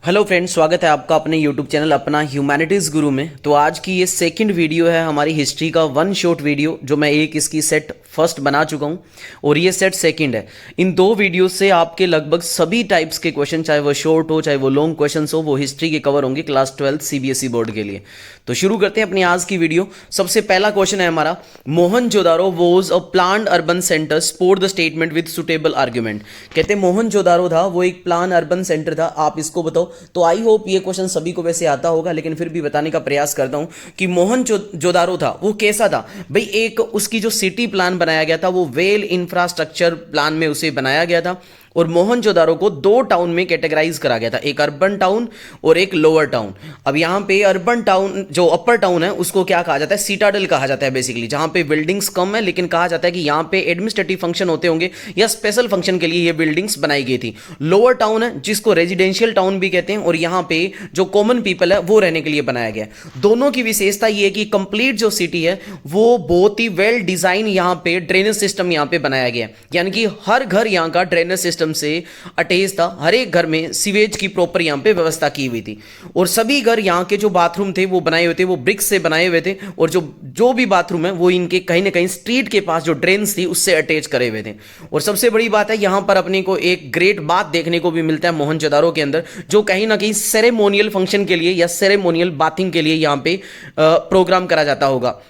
Hello friends, स्वागत है आपका अपने यूट्यूब चैनल अपना ह्यूमैनिटीज़ गुरु में। तो आज की ये सेकंड वीडियो है हमारी हिस्ट्री का वन शॉट वीडियो, जो मैं एक इसकी सेट फर्स्ट बना चुका हूँ और ये सेट सेकंड है। इन दो वीडियो से आपके लगभग सभी टाइप्स के क्वेश्चन, चाहे वो शॉर्ट हो चाहे वो लॉन्ग क्वेश्चन हो, वो हिस्ट्री के कवर होंगे क्लास 12 सीबीएसई बोर्ड के लिए। तो शुरू करते हैं अपनी आज की वीडियो। सबसे पहला क्वेश्चन है हमारा, Mohenjodaro was a planned urban centre, support the statement with suitable argument. कहते हैं मोहनजोदारो था वो एक प्लान अर्बन सेंटर था, आप इसको बताओ। तो आई होप ये क्वेश्चन सभी को वैसे आता होगा, लेकिन फिर भी बताने का प्रयास करता हूं कि मोहनजोदारो था वो कैसा था भाई। एक उसकी जो सिटी प्लान बनाया गया था वो वेल इंफ्रास्ट्रक्चर प्लान में उसे बनाया गया था। और मोहनजोदारो को दो टाउन में कैटेगराइज करा गया था, एक अर्बन टाउन और एक लोअर टाउन। अब यहां पे अर्बन टाउन, जो अपर टाउन है, उसको क्या कहा जाता है? सिटाडल कहा जाता है बेसिकली, जहां पे बिल्डिंग्स कम है, लेकिन कहा जाता है कि यहां पे एडमिनिस्ट्रेटिव फंक्शन होते होंगे या स्पेशल फंक्शन के लिए ये बिल्डिंग्स बनाई गई थी। लोअर टाउन है जिसको रेजिडेंशियल टाउन भी कहते हैं, और यहां पे जो कॉमन पीपल है वो रहने के लिए बनाया गया। दोनों की विशेषता ये है कि कंप्लीट जो सिटी है वो बहुत ही वेल डिजाइन यहां पे ड्रेनेज सिस्टम यहां पे बनाया गया, यानी कि हर घर यहां का ड्रेनेज सिस्टम से अटैच था। हर एक घर में सीवेज की प्रॉपर यहां पे व्यवस्था की हुई थी, और सभी घर यहां के जो बाथरूम थे वो बनाए हुए थे, वो ब्रिक्स से बनाए हुए थे, और जो भी बाथरूम है वो इनके कहीं ना कहीं स्ट्रीट के पास जो ड्रेन्स थी उससे अटैच करे हुए थे। और सबसे बड़ी बात है, यहां पर अपने को एक ग्रेट बात देखने को भी मिलता है मोहनजोदारो के अंदर, जो कहीं ना कहीं सेरेमोनियल फंक्शन के लिए या सेरेमोनियल बाथिंग के लिए यहां पे प्रोग्राम करा जाता होगा।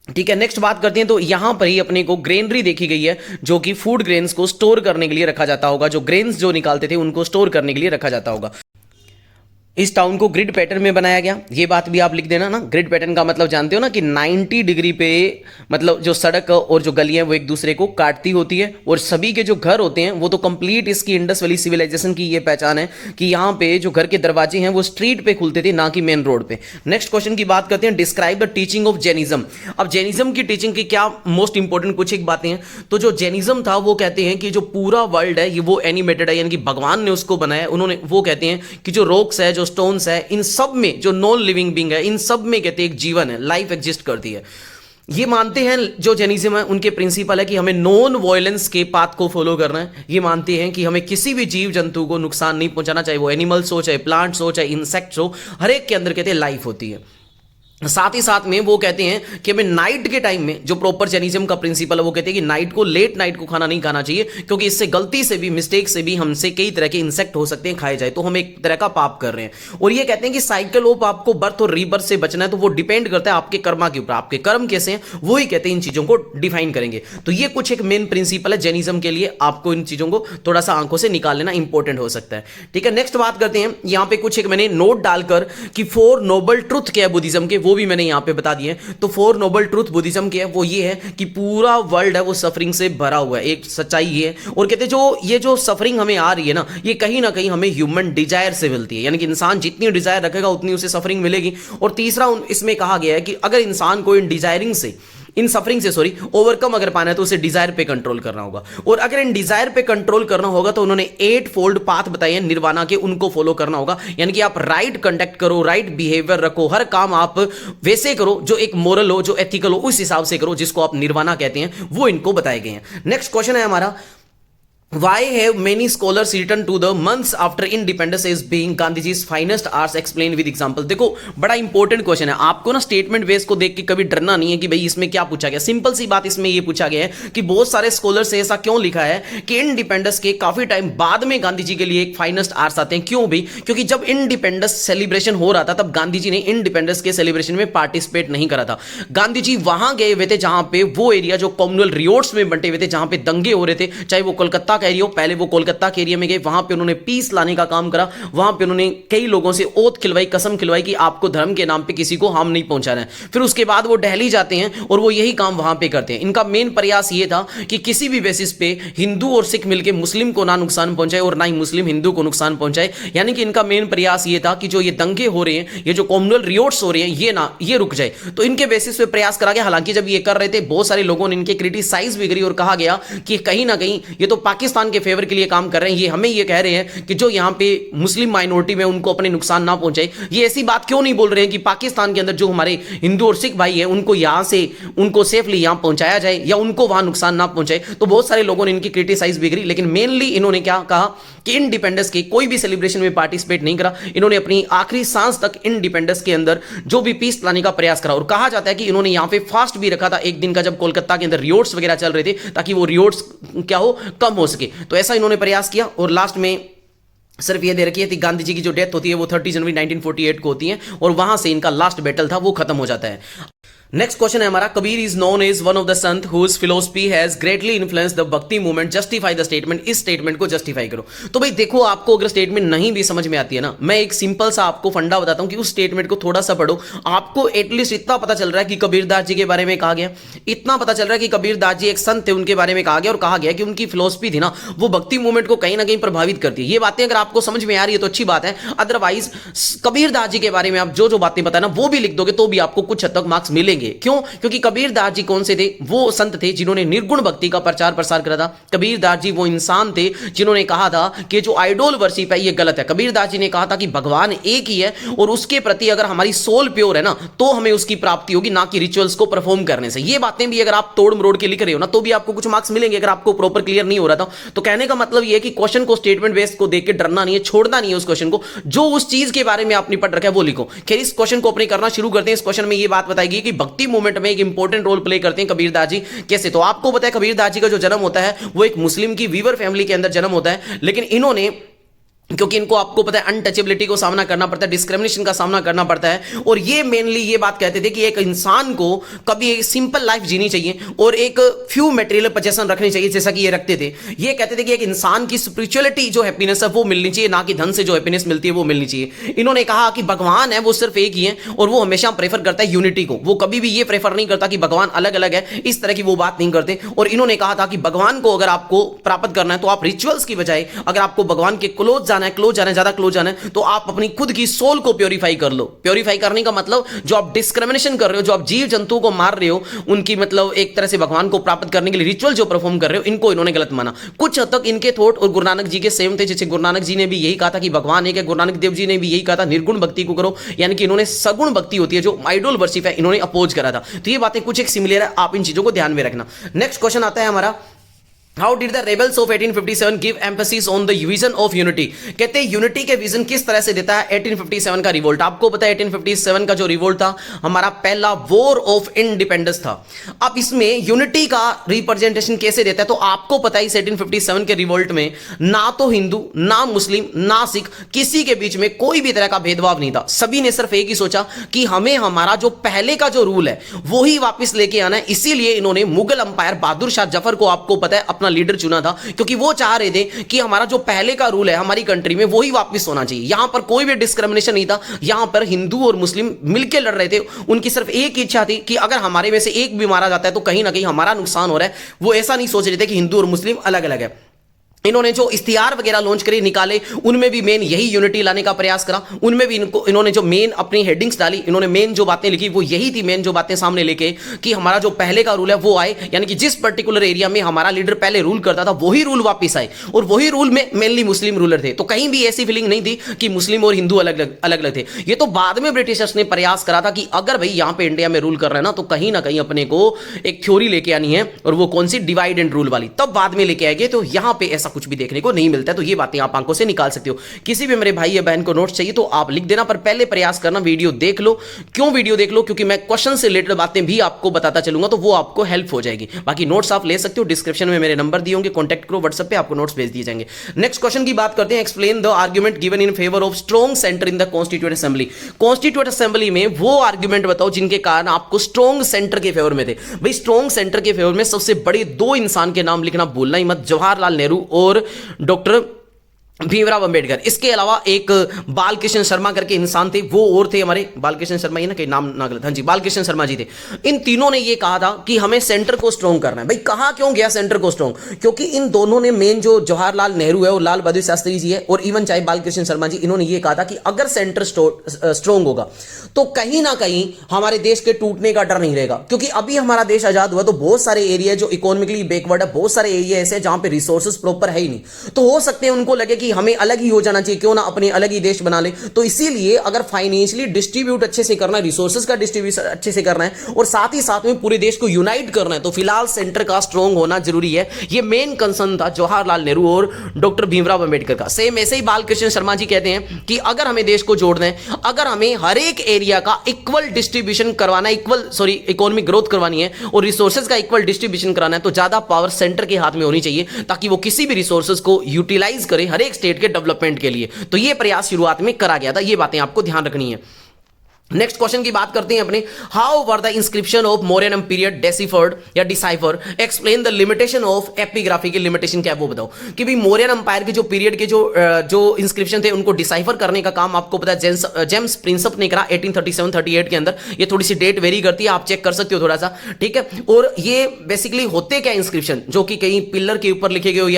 ठीक है, नेक्स्ट बात करते हैं। तो यहां पर ही अपने को ग्रेनरी देखी गई है, जो कि फूड ग्रेन्स को स्टोर करने के लिए रखा जाता होगा, जो ग्रेन्स जो निकालते थे उनको स्टोर करने के लिए रखा जाता होगा। इस टाउन को ग्रिड पैटर्न में बनाया गया, ये बात भी आप लिख देना ना। ग्रिड पैटर्न का मतलब जानते हो ना कि 90 डिग्री पे, मतलब जो सड़क और जो गलियां वो एक दूसरे को काटती होती है, और सभी के जो घर होते हैं वो तो कंप्लीट इसकी इंडस वैली सिविलाइजेशन की ये पहचान है कि यहाँ पे जो घर के दरवाजे हैं वो स्ट्रीट पे खुलते थे, ना कि मेन रोड पे। नेक्स्ट क्वेश्चन की बात करते हैं, describe the teaching of Jainism. अब जैनिज्म की टीचिंग की क्या मोस्ट इंपॉर्टेंट कुछ एक बातें हैं। तो जो जैनिज्म था वो कहते हैं कि जो पूरा वर्ल्ड है ये वो एनिमेटेड है, यानी कि भगवान ने उसको बनाया। उन्होंने वो कहते हैं कि जो रॉक्स है, जो स्टोन्स है, इन सब में जो नॉन लिविंग बीइंग है, इन सब में कहते हैं एक जीवन है, लाइफ एग्जिस्ट करती है। ये मानते हैं जो जैनिज्म है, उनके प्रिंसिपल है कि हमें नॉन वायलेंस के पाथ को फॉलो करना है। ये मानते हैं कि हमें किसी भी जीव जंतु को नुकसान नहीं पहुंचाना, चाहे वो एनिमल्स हो, चाहे प्लांट्स हो, चाहे इंसेक्ट्स हो, हर एक के अंदर कहते हैं लाइफ होती है। साथ ही साथ में वो कहते हैं कि हमें नाइट के टाइम में, जो प्रॉपर जैनिज्म का प्रिंसिपल है, वो कहते हैं कि नाइट को, लेट नाइट को खाना नहीं खाना चाहिए, क्योंकि इससे गलती से भी, मिस्टेक से भी हमसे कई तरह के इंसेक्ट हो सकते हैं, खाए जाए तो हम एक तरह का पाप कर रहे हैं। और ये कहते हैं कि साइकिल ऑफ आपको बर्थ और रीबर्थ से बचना है, तो वो डिपेंड करता है आपके कर्मा के ऊपर, आपके कर्म कैसे हैं वो ही कहते हैं इन चीजों को डिफाइन करेंगे। तो ये कुछ एक मेन प्रिंसिपल है जैनिज्म के लिए, आपको इन चीजों को थोड़ा सा आंखों से निकाल लेना इंपॉर्टेंट हो सकता है। ठीक है, नेक्स्ट बात करते हैं। यहां पे कुछ एक मैंने नोट डालकर कि 4 नोबल ट्रुथ क्या है बुद्धिज्म के, वो भी मैंने यहां पे बता दिए। तो 4 नोबल ट्रूथ बुद्धिज्म के है वो ये है कि पूरा वर्ल्ड है वो सफरिंग से भरा हुआ है, एक सच्चाई ये है। और कहते हैं ये जो सफरिंग हमें आ रही है ना, ये कहीं ना कहीं हमें ह्यूमन डिजायर से मिलती है, यानी कि इंसान जितनी डिजायर रखेगा उतनी उसे सफरिंग मिलेगी। और तीसरा इसमें कहा गया है कि अगर इंसान को इन डिजायरिंग से, इन सफरिंग से ओवरकम अगर पाना है तो उसे डिजायर पे कंट्रोल करना होगा। और अगर इन डिजायर पे कंट्रोल करना होगा तो उन्होंने 8 फोल्ड पाथ बताए हैं निर्वाणा के, उनको फॉलो करना होगा। यानी कि आप राइट कंडक्ट करो, राइट बिहेवियर रखो, हर काम आप वैसे करो जो एक मोरल हो, जो एथिकल हो, उस हिसाब से करो, जिसको आप निर्वाणा कहते हैं, वो इनको बताए गए हैं। नेक्स्ट क्वेश्चन है हमारा, Why have many scholars returned to the months after independence as being गांधीजी's finest arts explained with example? देखो बड़ा इंपॉर्टेंट क्वेश्चन है, आपको ना स्टेटमेंट बेस को देख के कभी डरना नहीं है कि भाई इसमें क्या पूछा गया। सिंपल सी बात इसमें ये पूछा गया है कि बहुत सारे स्कॉलर से ऐसा क्यों लिखा है कि इंडिपेंडेंस के काफी टाइम बाद में गांधी जी के लिए एक फाइनेस्ट आर्ट्स आते हैं। क्यों भाई? क्योंकि जब इंडिपेंडेंस सेलिब्रेशन हो रहा था तब गांधी जी ने इंडिपेंडेंस के सेलिब्रेशन में पार्टिसिपेट नहीं करा था। गांधी जी वहां गए हुए थे जहां पे वो एरिया जो कम्युनल रियोट्स में बंटे हुए थे, जहां पे दंगे हो रहे थे, चाहे वो कोलकाता का एरिया हो, पहले वो कोलकाता के एरिया में गए, वहां पे उन्होंने पीस लाने का काम करा। वहां पे उन्होंने कई लोगों से ओथ खिलवाई, कसम खिलवाई कि आपको धर्म के नाम पे किसी को हार्म नहीं पहुंचाना है। फिर उसके बाद वो दिल्ली जाते हैं और वो यही काम वहां पे करते हैं। इनका मेन प्रयास ये था कि किसी भी बेसिस पे हिंदू और सिख मिलकर मुस्लिम को ना नुकसान पहुंचाए और ना ही मुस्लिम हिंदू को नुकसान पहुंचाए। यानी कि इनका मेन प्रयास ये था कि जो ये दंगे हो रहे हैं, ये जो कम्युनल रियोट्स हो रहे हैं, ये रुक जाए। तो इनके बेसिस पे प्रयास करा गया। हालांकि जब ये कर रहे थे बहुत सारे लोगों ने इनके क्रिटिसाइज भी करी और कहा गया कि कहीं ना कहीं ये तो पाकिस्तान के फेवर के लिए काम कर रहे हैं, ये हमें ये कह रहे हैं कि जो यहां पे मुस्लिम माइनॉरिटी में उनको अपने नुकसान ना पहुंचे। ये ऐसी बात क्यों नहीं बोल रहे हैं कि पाकिस्तान के अंदर जो हमारे हिंदू और सिख भाई हैं उनको यहां से, उनको सेफली यहां पहुंचाया जाए या उनको वहां नुकसान ना पहुंचे। तो बहुत सारे लोगों ने इनकी क्रिटिसाइज भी करी, लेकिन मेनली इन्होंने क्या कहा कि इंडिपेंडेंस के कोई भी सेलिब्रेशन में पार्टिसिपेट नहीं करा। इन्होंने अपनी आखिरी सांस तक इंडिपेंडेंस के अंदर जो भी पीस लाने का प्रयास करा, और कहा जाता है कि इन्होंने यहां पे फास्ट भी रखा था एक दिन का, जब कोलकाता के अंदर रियोट्स वगैरह चल रहे थे, ताकि वो रियोट्स क्या हो, कम हो सके। तो ऐसा इन्होंने प्रयास किया, और लास्ट में सिर्फ ये दे रखी है कि गांधी जी की जो डेथ होती है वो 30 जनवरी 1948 को होती है, और वहां से इनका लास्ट बैटल था वो खत्म हो जाता है। नेक्स्ट क्वेश्चन है हमारा, Kabir is known as one of the sant whose philosophy has greatly influenced the Bhakti movement, justify the statement. इस स्टेटमेंट को जस्टिफाई करो। तो भाई देखो, आपको अगर स्टेटमेंट नहीं भी समझ में आती है ना, मैं एक सिंपल सा आपको फंडा बताता हूं कि उस स्टेटमेंट को थोड़ा सा पढ़ो, आपको एटलीस्ट इतना पता चल रहा है कि कबीरदास जी के बारे में कहा गया, इतना पता चल रहा है कि कबीरदास जी एक संत थे, उनके बारे में कहा गया, और कहा गया कि उनकी फिलोसफी थी ना, वो भक्ति मूवमेंट को कहीं ना कहीं प्रभावित करती है। ये बातें अगर आपको समझ में आ रही है तो अच्छी बात है, अदरवाइज कबीरदास जी के बारे में आप जो बातें बताना वो भी लिख दोगे तो भी आपको कुछ हद तक मार्क्स मिलेंगे। क्यों? क्योंकि कबीरदास जी कौन से थे? वो संत थे जिन्होंने निर्गुण भक्ति का प्रचार प्रसार करा था। कबीरदास जी वो इंसान थे जिन्होंने कहा था कि जो आइडोल वर्शिप है ये गलत है। कबीरदास जी ने कहा था कि भगवान एक ही है, और उसके प्रति अगर हमारी सोल प्योर है ना, तो हमें उसकी प्राप्ति होगी, ना कि रिचुअल्स को परफॉर्म करने से। ये बातें भी अगर आप तोड़ मरोड़ के लिख रहे हो ना, तो भी आपको कुछ मार्क्स मिलेंगे, अगर आपको प्रॉपर क्लियर नहीं हो रहा था। तो कहने का मतलब ये है कि क्वेश्चन को, स्टेटमेंट बेस्ड को देख के डरना नहीं है, छोड़ना नहीं है उस क्वेश्चन को, जो उस चीज के बारे में आपने पढ़ रखा है वो लिखो। खैर, इस क्वेश्चन को अपने करना शुरू करते हैं। इस क्वेश्चन में ये बात बताएगी कि भक्ति मूवमेंट में एक इंपॉर्टेंट रोल प्ले करते हैं कबीरदास जी। कैसे? तो आपको पता है कबीरदास जी का जो जन्म होता है वो एक मुस्लिम की वीवर फैमिली के अंदर जन्म होता है, लेकिन इन्होंने, क्योंकि इनको आपको पता है अनटचेबिलिटी को सामना करना पड़ता है, डिस्क्रिमिनेशन का सामना करना पड़ता है, और ये मेनली ये बात कहते थे कि एक इंसान को कभी एक सिंपल लाइफ जीनी चाहिए और एक फ्यू मटेरियल पोजेशन रखनी चाहिए, जैसा कि ये रखते थे। ये कहते थे कि एक इंसान की स्पिरिचुअलिटी जो हैप्पीनेस है वो मिलनी चाहिए, ना कि धन से जो हैप्पीनेस मिलती है वो मिलनी चाहिए। इन्होंने कहा कि भगवान है वो सिर्फ एक ही है, और वो हमेशा प्रेफर करता है यूनिटी को। वो कभी भी ये प्रेफर नहीं करता कि भगवान अलग अलग है, इस तरह की वो बात नहीं करते। और इन्होंने कहा था कि भगवान को अगर आपको प्राप्त करना है तो आप रिचुअल्स की बजाय, अगर आपको भगवान के क्लोज जाना है, ज्यादा क्लोज जाना है, तो आप अपनी खुद की सोल को प्योरीफाई कर लो। प्योरीफाई करने का मतलब, जो आप डिस्क्रिमिनेशन कर रहे हो, जो आप जीव जंतुओं को मार रहे हो, उनकी मतलब एक तरह से भगवान को प्राप्त करने के लिए रिचुअल जो परफॉर्म कर रहे हो, इनको इन्होंने गलत माना। कुछ हद तक इनके थॉट और गुरु नानक जी के सेम थे। जैसे गुरु नानक जी ने भी यही कहा था कि भगवान एक है, गुरु नानक देव जी ने भी यही कहा था निर्गुण भक्ति को करो, यानी कि इन्होंने सगुण भक्ति होती है जो आइडोल वर्शिप है, इन्होंने अपोज करा था। तो ये बातें कुछ एक सिमिलर है, आप इन चीजों को ध्यान में रखना। नेक्स्ट क्वेश्चन आता है हमारा, How did the rebels of 1857 give emphasis on the vision of unity? कहते हैं यूनिटी के विजन किस तरह से देता है 1857 का रिवोल्ट। आपको पता है 1857 का जो रिवोल्ट था हमारा पहला वॉर ऑफ इंडिपेंडेंस था। अब इसमें यूनिटी का रिप्रेजेंटेशन कैसे देता है? तो आपको पता है इस 1857 के रिवोल्ट में ना तो हिंदू, ना मुस्लिम, ना सिख, किसी के बीच में कोई भी तरह का भेदभाव नहीं था। सभी ने सिर्फ एक ही सोचा कि हमें हमारा जो पहले का जो रूल है वो ही वापस लेके आना है। इसीलिए इन्होंने मुगल अंपायर बहादुर शाह जफर को, आपको पता है, लीडर चुना था, क्योंकि वो चाह रहे थे कि हमारा जो पहले का रूल है हमारी कंट्री में वही वापस होना चाहिए। यहां पर कोई भी डिस्क्रिमिनेशन नहीं था, यहां पर हिंदू और मुस्लिम मिलकर लड़ रहे थे। उनकी सिर्फ एक इच्छा थी कि अगर हमारे में से एक भी मारा जाता है तो कहीं ना कहीं हमारा नुकसान हो रहा है। वो ऐसा नहीं सोच रहे थे कि हिंदू और मुस्लिम अलग अलग है। इन्होंने जो इश्तिहार वगैरह लॉन्च करे, निकाले, उनमें भी मेन यही यूनिटी लाने का प्रयास करा। उनमें भी इन्होंने जो मेन अपनी हेडिंग्स डाली, इन्होंने मेन जो बातें लिखी वो यही थी, मेन जो बातें सामने लेके कि हमारा जो पहले का रूल है वो आए, यानी कि जिस पर्टिकुलर एरिया में हमारा लीडर पहले रूल करता था वही रूल वापस आए, और वही रूल में मेनली मुस्लिम रूलर थे। तो कहीं भी ऐसी फीलिंग नहीं थी कि मुस्लिम और हिंदू अलग अलग थे। ये तो बाद में ब्रिटिशर्स ने प्रयास करा था कि अगर भाई यहाँ पे इंडिया में रूल कर रहे हैं ना, तो कहीं ना कहीं अपने को एक थ्योरी लेके आनी है, और वो कौन सी, डिवाइड एंड रूल वाली, तब बाद में लेके आएंगे। तो यहाँ पे ऐसा कुछ भी देखने को नहीं मिलता है। तो ये बातें आप आंखों से निकाल सकते हो। किसी भी मेरे भाई या बहन को नोट्स चाहिए तो आप लिख देना, पर पहले प्रयास करना वीडियो देख लो। क्यों वीडियो देख लो? क्योंकि मैं क्वेश्चन से रिलेटेड बातें भी आपको बताता चलूंगा, तो वो आपको हेल्प हो जाएगी। बाकी नोट्स आप ले सकते हो, डिस्क्रिप्शन में मेरे नंबर दिए होंगे, कॉन्टैक्ट करो, व्हाट्सएप पे आपको नोट्स भेज दिए जाएंगे। नेक्स्ट क्वेश्चन की बात करते हैं। Explain the argument given in favour of strong centre in the constituent assembly. Constituent assembly में वो आर्गुमेंट बताओ जिनके कारण आपको स्ट्रॉन्ग सेंटर के फेवर में थे। भाई स्ट्रॉन्ग सेंटर के फेवर में सबसे बड़े दो इंसान के नाम लिखना भूलना ही मत, जवाहरलाल नेहरू और डॉक्टर भीमराव अंबेडकर। इसके अलावा एक बालकृष्ण शर्मा करके इंसान थे, वो और थे हमारे बालकृष्ण शर्मा, ही ना कहीं नाम ना गलत, हाँ जी बालकृष्ण शर्मा जी थे। इन तीनों ने ये कहा था कि हमें सेंटर को स्ट्रॉन्ग करना है। भाई कहा क्यों गया सेंटर को स्ट्रॉन्ग? क्योंकि इन दोनों ने मेन, जो जवाहरलाल नेहरू है और लाल बहादुर शास्त्री जी है, और इवन चाहे बालकृष्ण शर्मा जी, इन्होंने ये कहा था कि अगर सेंटर स्ट्रॉन्ग होगा तो कहीं ना कहीं हमारे देश के टूटने का डर नहीं रहेगा। क्योंकि अभी हमारा देश आजाद हुआ तो बहुत सारे एरिया जो इकोनॉमिकली बैकवर्ड है, बहुत सारे एरिया ऐसे जहां पे रिसोर्सेज प्रॉपर है ही नहीं, तो हो सकते हैं उनको लगे कि कि हमें अलग ही हो जाना चाहिए, क्यों ना अपने अलग ही देश बना ले। तो इसीलिए अगर फाइनेंशियली डिस्ट्रीब्यूट अच्छे से करना है, रिसोर्सेज का डिस्ट्रीब्यूशन अच्छे से करना है और साथ ही साथ में पूरे देश को यूनाइट करना है, तो फिलहाल सेंटर का स्ट्रॉन्ग होना जरूरी है। ये मेन कंसर्न था जवाहरलाल नेहरू और डॉक्टर भीमराव अंबेडकर का। सेम ऐसे ही बालकृष्ण शर्मा जी कहते हैं कि अगर हमें देश को जोड़ना है, अगर हमें हर एक एरिया का इक्वल डिस्ट्रीब्यूशन करवाना है, इकोनॉमिक ग्रोथ करवानी है और रिसोर्सेज का इक्वल डिस्ट्रीब्यूशन कराना है, तो ज्यादा पावर सेंटर के हाथ में होनी चाहिए ताकि वो किसी भी रिसोर्सेज को यूटिलाइज करे हर एक स्टेट के डेवलपमेंट के लिए। तो ये प्रयास शुरुआत में करा गया था, ये बातें आपको ध्यान रखनी है। नेक्स्ट क्वेश्चन की बात करते हैं अपने, how were the inscription of Mauryan period deciphered या decipher, explain the limitation of epigraphy. की लिमिटेशन क्या है वो बताओ। कि भाई मौर्यन अंपायर के जो पीरियड के जो इंस्क्रिप्शन थे उनको डिसाइफर करने का काम आपको पता है जेम्स प्रिंसप ने करा 1837-38 के अंदर। ये थोड़ी सी डेट वेरी करती है, आप चेक कर सकते हो थोड़ा सा, ठीक है। और ये बेसिकली होते क्या इंस्क्रिप्शन, जो कि कहीं पिलर के ऊपर लिखे गए हो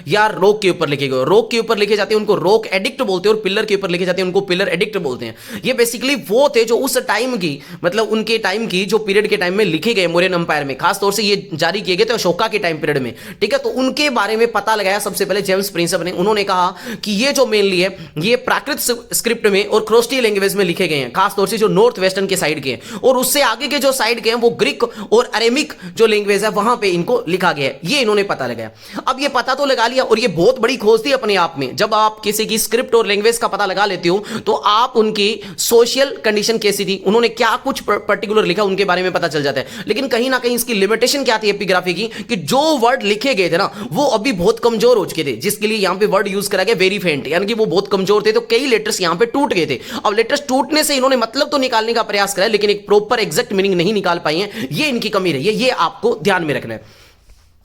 या रॉक के ऊपर लिखे गए हो। रॉक के ऊपर लिखे जाते हैं उनको रॉक एडिक्ट बोलते हैं और पिलर के ऊपर लिखे जाते हैं उनको पिलर एडिक्ट बोलते हैं। ये बेसिकली वो थे जो उस टाइम की, मतलब उनके टाइम की जो पीरियड के टाइम में लिखे गए मौर्यन अंपायर में, खास तौर से ये जारी किए गए थे अशोका के टाइम पीरियड में, ठीक है। तो उनके बारे में पता लगाया सबसे पहले जेम्स प्रिंसप ने। उन्होंने कहा कि ये जो मेनली है ये प्राकृत स्क्रिप्ट में और क्रोस्टी लैंग्वेज में लिखे गए हैं, खास तौर से जो नॉर्थ वेस्टर्न के साइड के हैं, और उससे आगे के जो साइड के हैं वो ग्रीक और अरेमिक जो लैंग्वेज है वहां पे इनको लिखा गया है। ये इन्होंने पता लगाया। अब ये पता तो लगा लिया और ये बहुत बड़ी खोज थी अपने आप में। जब आप किसी की स्क्रिप्ट और लैंग्वेज का पता लगा लेते हो तो आप उनकी सोशल कंडीशन कैसी थी, उन्होंने क्या कुछ पर्टिकुलर लिखा, उनके बारे में पता चल जाता है। लेकिन कहीं ना कहीं इसकी लिमिटेशन क्या थी एपिग्राफी की, कि जो वर्ड लिखे गए थे ना वो अभी बहुत कमजोर हो चुके थे, जिसके लिए यहां पे वर्ड यूज करा गया वेरी फेंट, यानी कि वो बहुत कमजोर थे। तो कई लेटर्स यहां पे टूट गए थे। अब लेटर्स टूटने से इन्होंने मतलब तो निकालने का प्रयास करा, लेकिन एक प्रॉपर एग्जैक्ट मीनिंग नहीं निकाल पाई है। ये इनकी कमी रही है, ये आपको ध्यान में रखना है।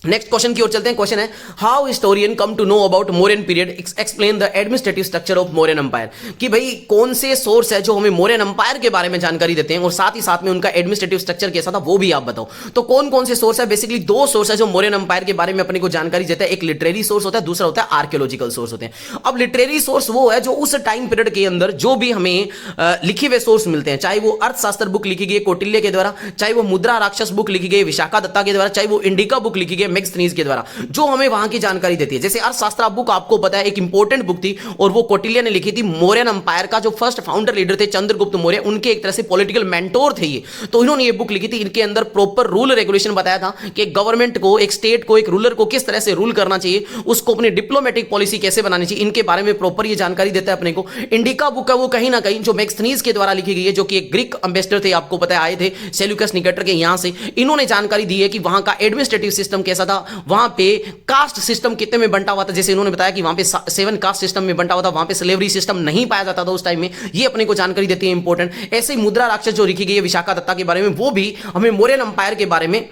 नेक्स्ट क्वेश्चन की ओर चलते हैं। क्वेश्चन है, how historian come to know about Mauryan period, explain the administrative structure of Mauryan empire. कि भाई कौन से सोर्स है जो हमें मौर्यन अंपायर के बारे में जानकारी देते हैं और साथ ही साथ में उनका एडमिनिस्ट्रेटिव स्ट्रक्चर कैसा था वो भी आप बताओ। तो कौन कौन से सोर्स है, बेसिकली दो सोर्स है जो मौर्यन अंपायर के बारे में अपने को जानकारी देता है। एक लिटरेरी सोर्स होता है, दूसरा होता है आर्कियोलॉजिकल सोर्स होते हैं। अब लिटरेरी सोर्स वो है जो उस टाइम पीरियड के अंदर जो भी हमें लिखे हुए सोर्स मिलते हैं, चाहे वो अर्थशास्त्र बुक लिखी गई कौटिल्य के द्वारा, चाहे वो मुद्रा राक्षस बुक लिखी गई विशाखा दत्ता के द्वारा, चाहे वो इंडिका बुक लिखी गई मैग्स्थनीज के द्वारा, जो हमें वहां की जानकारी देती है। जैसे अर्थशास्त्र बुक आपको पता है एक इंपॉर्टेंट बुक थी और वो कौटिल्य ने लिखी थी। मौर्यन अंपायर का जो फर्स्ट फाउंडर लीडर थे चंद्रगुप्त मौर्य, उनके एक तरह से पॉलिटिकल मेंटोर थे ये। तो इन्होंने ये बुक लिखी थी। इनके अंदर प्रॉपर रूल रेगुलेशन बताया था कि गवर्नमेंट को, एक स्टेट को, एक रूलर को किस तरह से रूल करना चाहिए, उसको अपनी डिप्लोमेटिक पॉलिसी कैसे बनानी चाहिए, इनके बारे में प्रॉपर ये जानकारी देता है अपने को। इंडिका बुक है वो कहीं ना कहीं जो मैग्स्थनीज के द्वारा लिखी गई है, जो कि एक ग्रीक एम्बेसडर थे, आपको पता है आए थे सेल्यूकस निकेटर के यहां से। इन्होंने जानकारी दी है कि वहां का एडमिनिस्ट्रेटिव सिस्टम कैसा था, वहां पे कास्ट सिस्टम कितने में बंटा हुआ था। जैसे इन्होंने बताया कि वहां पे 7 कास्ट सिस्टम में बंटा हुआ था, वहां पे स्लेवरी सिस्टम नहीं पाया जाता था उस टाइम में। ये अपने को जानकारी देती है इंपॉर्टेंट। ऐसे ही मुद्रा राक्षस जो लिखी गई है विशाखा दत्ता के बारे में, वो भी हमें मौर्यन अंपायर के बारे में